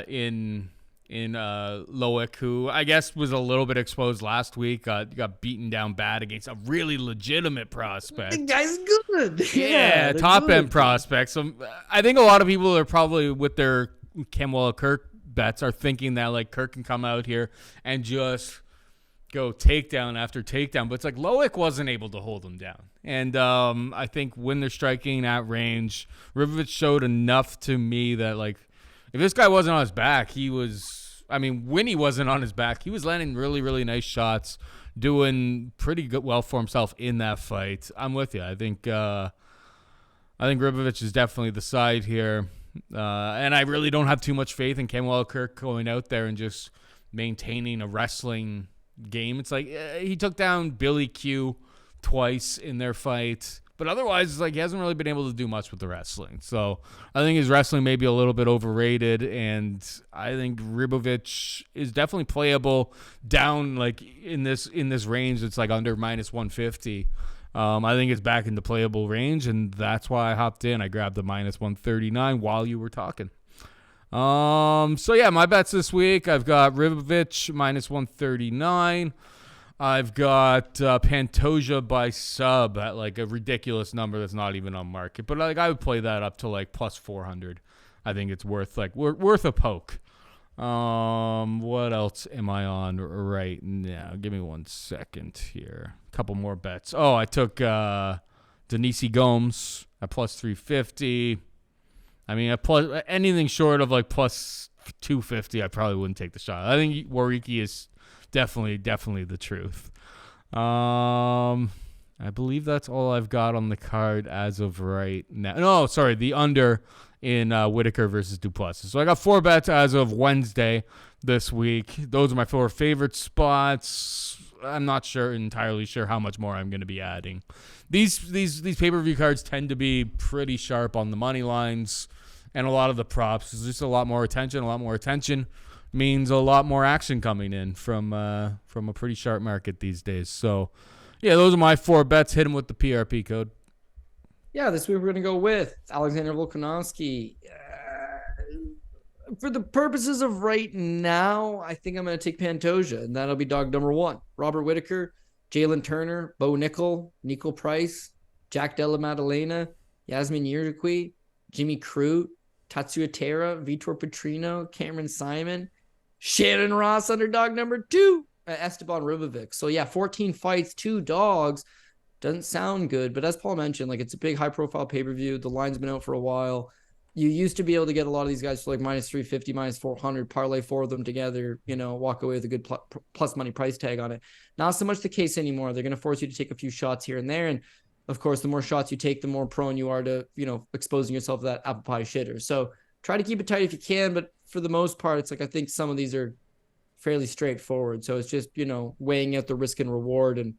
in Loic, who I guess was a little bit exposed last week. Got beaten down bad against a really legitimate prospect. The guy's good. Yeah, top end prospect. So I think a lot of people are probably with their Camuela Kirk bets are thinking that like Kirk can come out here and just go takedown after takedown. But it's like Loic wasn't able to hold him down. And I think when they're striking at range, Ribovich showed enough to me that like, if this guy wasn't on his back, when he wasn't on his back, he was landing really, really nice shots, doing pretty good, well for himself in that fight. I'm with you. I think Ribovich is definitely the side here. And I really don't have too much faith in Camuela Kirk going out there and just maintaining a wrestling game. It's like he took down Billy Q twice in their fight. But otherwise, it's like he hasn't really been able to do much with the wrestling. So I think his wrestling may be a little bit overrated, and I think Ribovich is definitely playable down like in this range. It's like under minus 150. I think it's back into playable range, and that's why I hopped in. I grabbed the minus 139 while you were talking. So yeah, my bets this week, I've got Ribovich minus 139. I've got Pantoja by sub at like a ridiculous number that's not even on market, but like I would play that up to like plus 400. I think it's worth a poke. What else am I on right now? Give me 1 second here. A couple more bets. Oh, I took Denise Gomes at plus 350. I mean, anything short of like plus 250, I probably wouldn't take the shot. I think Jauregui is definitely the truth. I believe that's all I've got on the card as of right now. No, sorry, the under in Whittaker versus Duplessis. So I got 4 bets as of Wednesday this week. Those are my 4 favorite spots. I'm not entirely sure how much more I'm going to be adding. These pay-per-view cards tend to be pretty sharp on the money lines and a lot of the props. There's just a lot more attention. A lot more attention means a lot more action coming in from a pretty sharp market these days. So, yeah, those are my 4 bets. Hit them with the PRP code. Yeah, this week we're going to go with Alexandre Volkanovski. For the purposes of right now, I think I'm going to take Pantoja, and that'll be dog number 1. Robert Whittaker, Jalen Turner, Bo Nickal, Niko Price, Jack Della Maddalena, Yazmin Jauregui, Jimmy Crute, Tatsuro Taira, Vitor Petrino, Cameron Simon, Shannon Ross, underdog number 2, Esteban Ribovic. So yeah, 14 fights, 2 dogs. Doesn't sound good, but as Paul mentioned, like it's a big high-profile pay-per-view. The line's been out for a while. You used to be able to get a lot of these guys for like minus 350, minus 400, parlay 4 of them together, walk away with a good plus money price tag on it. Not so much the case anymore. They're going to force you to take a few shots here and there. And of course, the more shots you take, the more prone you are to, exposing yourself to that apple pie shitter. So try to keep it tight if you can. But for the most part, it's like I think some of these are fairly straightforward. So it's just, weighing out the risk and reward and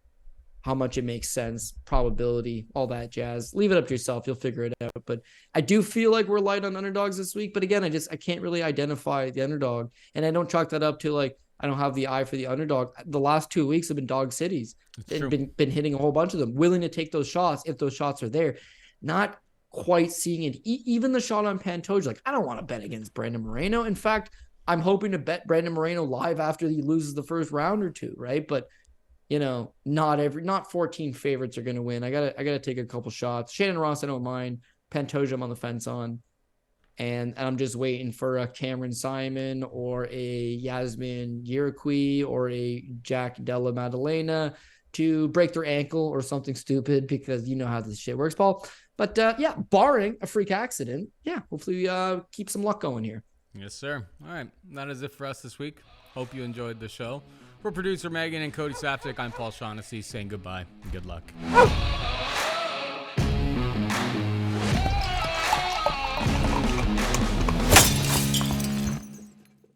how much it makes sense, probability, all that jazz. Leave it up to yourself. You'll figure it out. But I do feel like we're light on underdogs this week. But again, I can't really identify the underdog. And I don't chalk that up to like, I don't have the eye for the underdog. The last 2 weeks have been dog cities. Been hitting a whole bunch of them, willing to take those shots if those shots are there. Not quite seeing it. Even the shot on Pantoja, like I don't want to bet against Brandon Moreno. In fact, I'm hoping to bet Brandon Moreno live after he loses the first round or 2, right? But not 14 favorites are going to win. I gotta take a couple shots. Shannon Ross, I don't mind. Pantoja, I'm on the fence on. And I'm just waiting for a Cameron Simon or a Yazmin Jauregui or a Jack Della Maddalena to break their ankle or something stupid, because you know how this shit works, Paul. But yeah, barring a freak accident, yeah, hopefully we keep some luck going here. Yes, sir. All right. That is it for us this week. Hope you enjoyed the show. For producer Megan and Cody Saftic, I'm Paul Shaughnessy saying goodbye and good luck.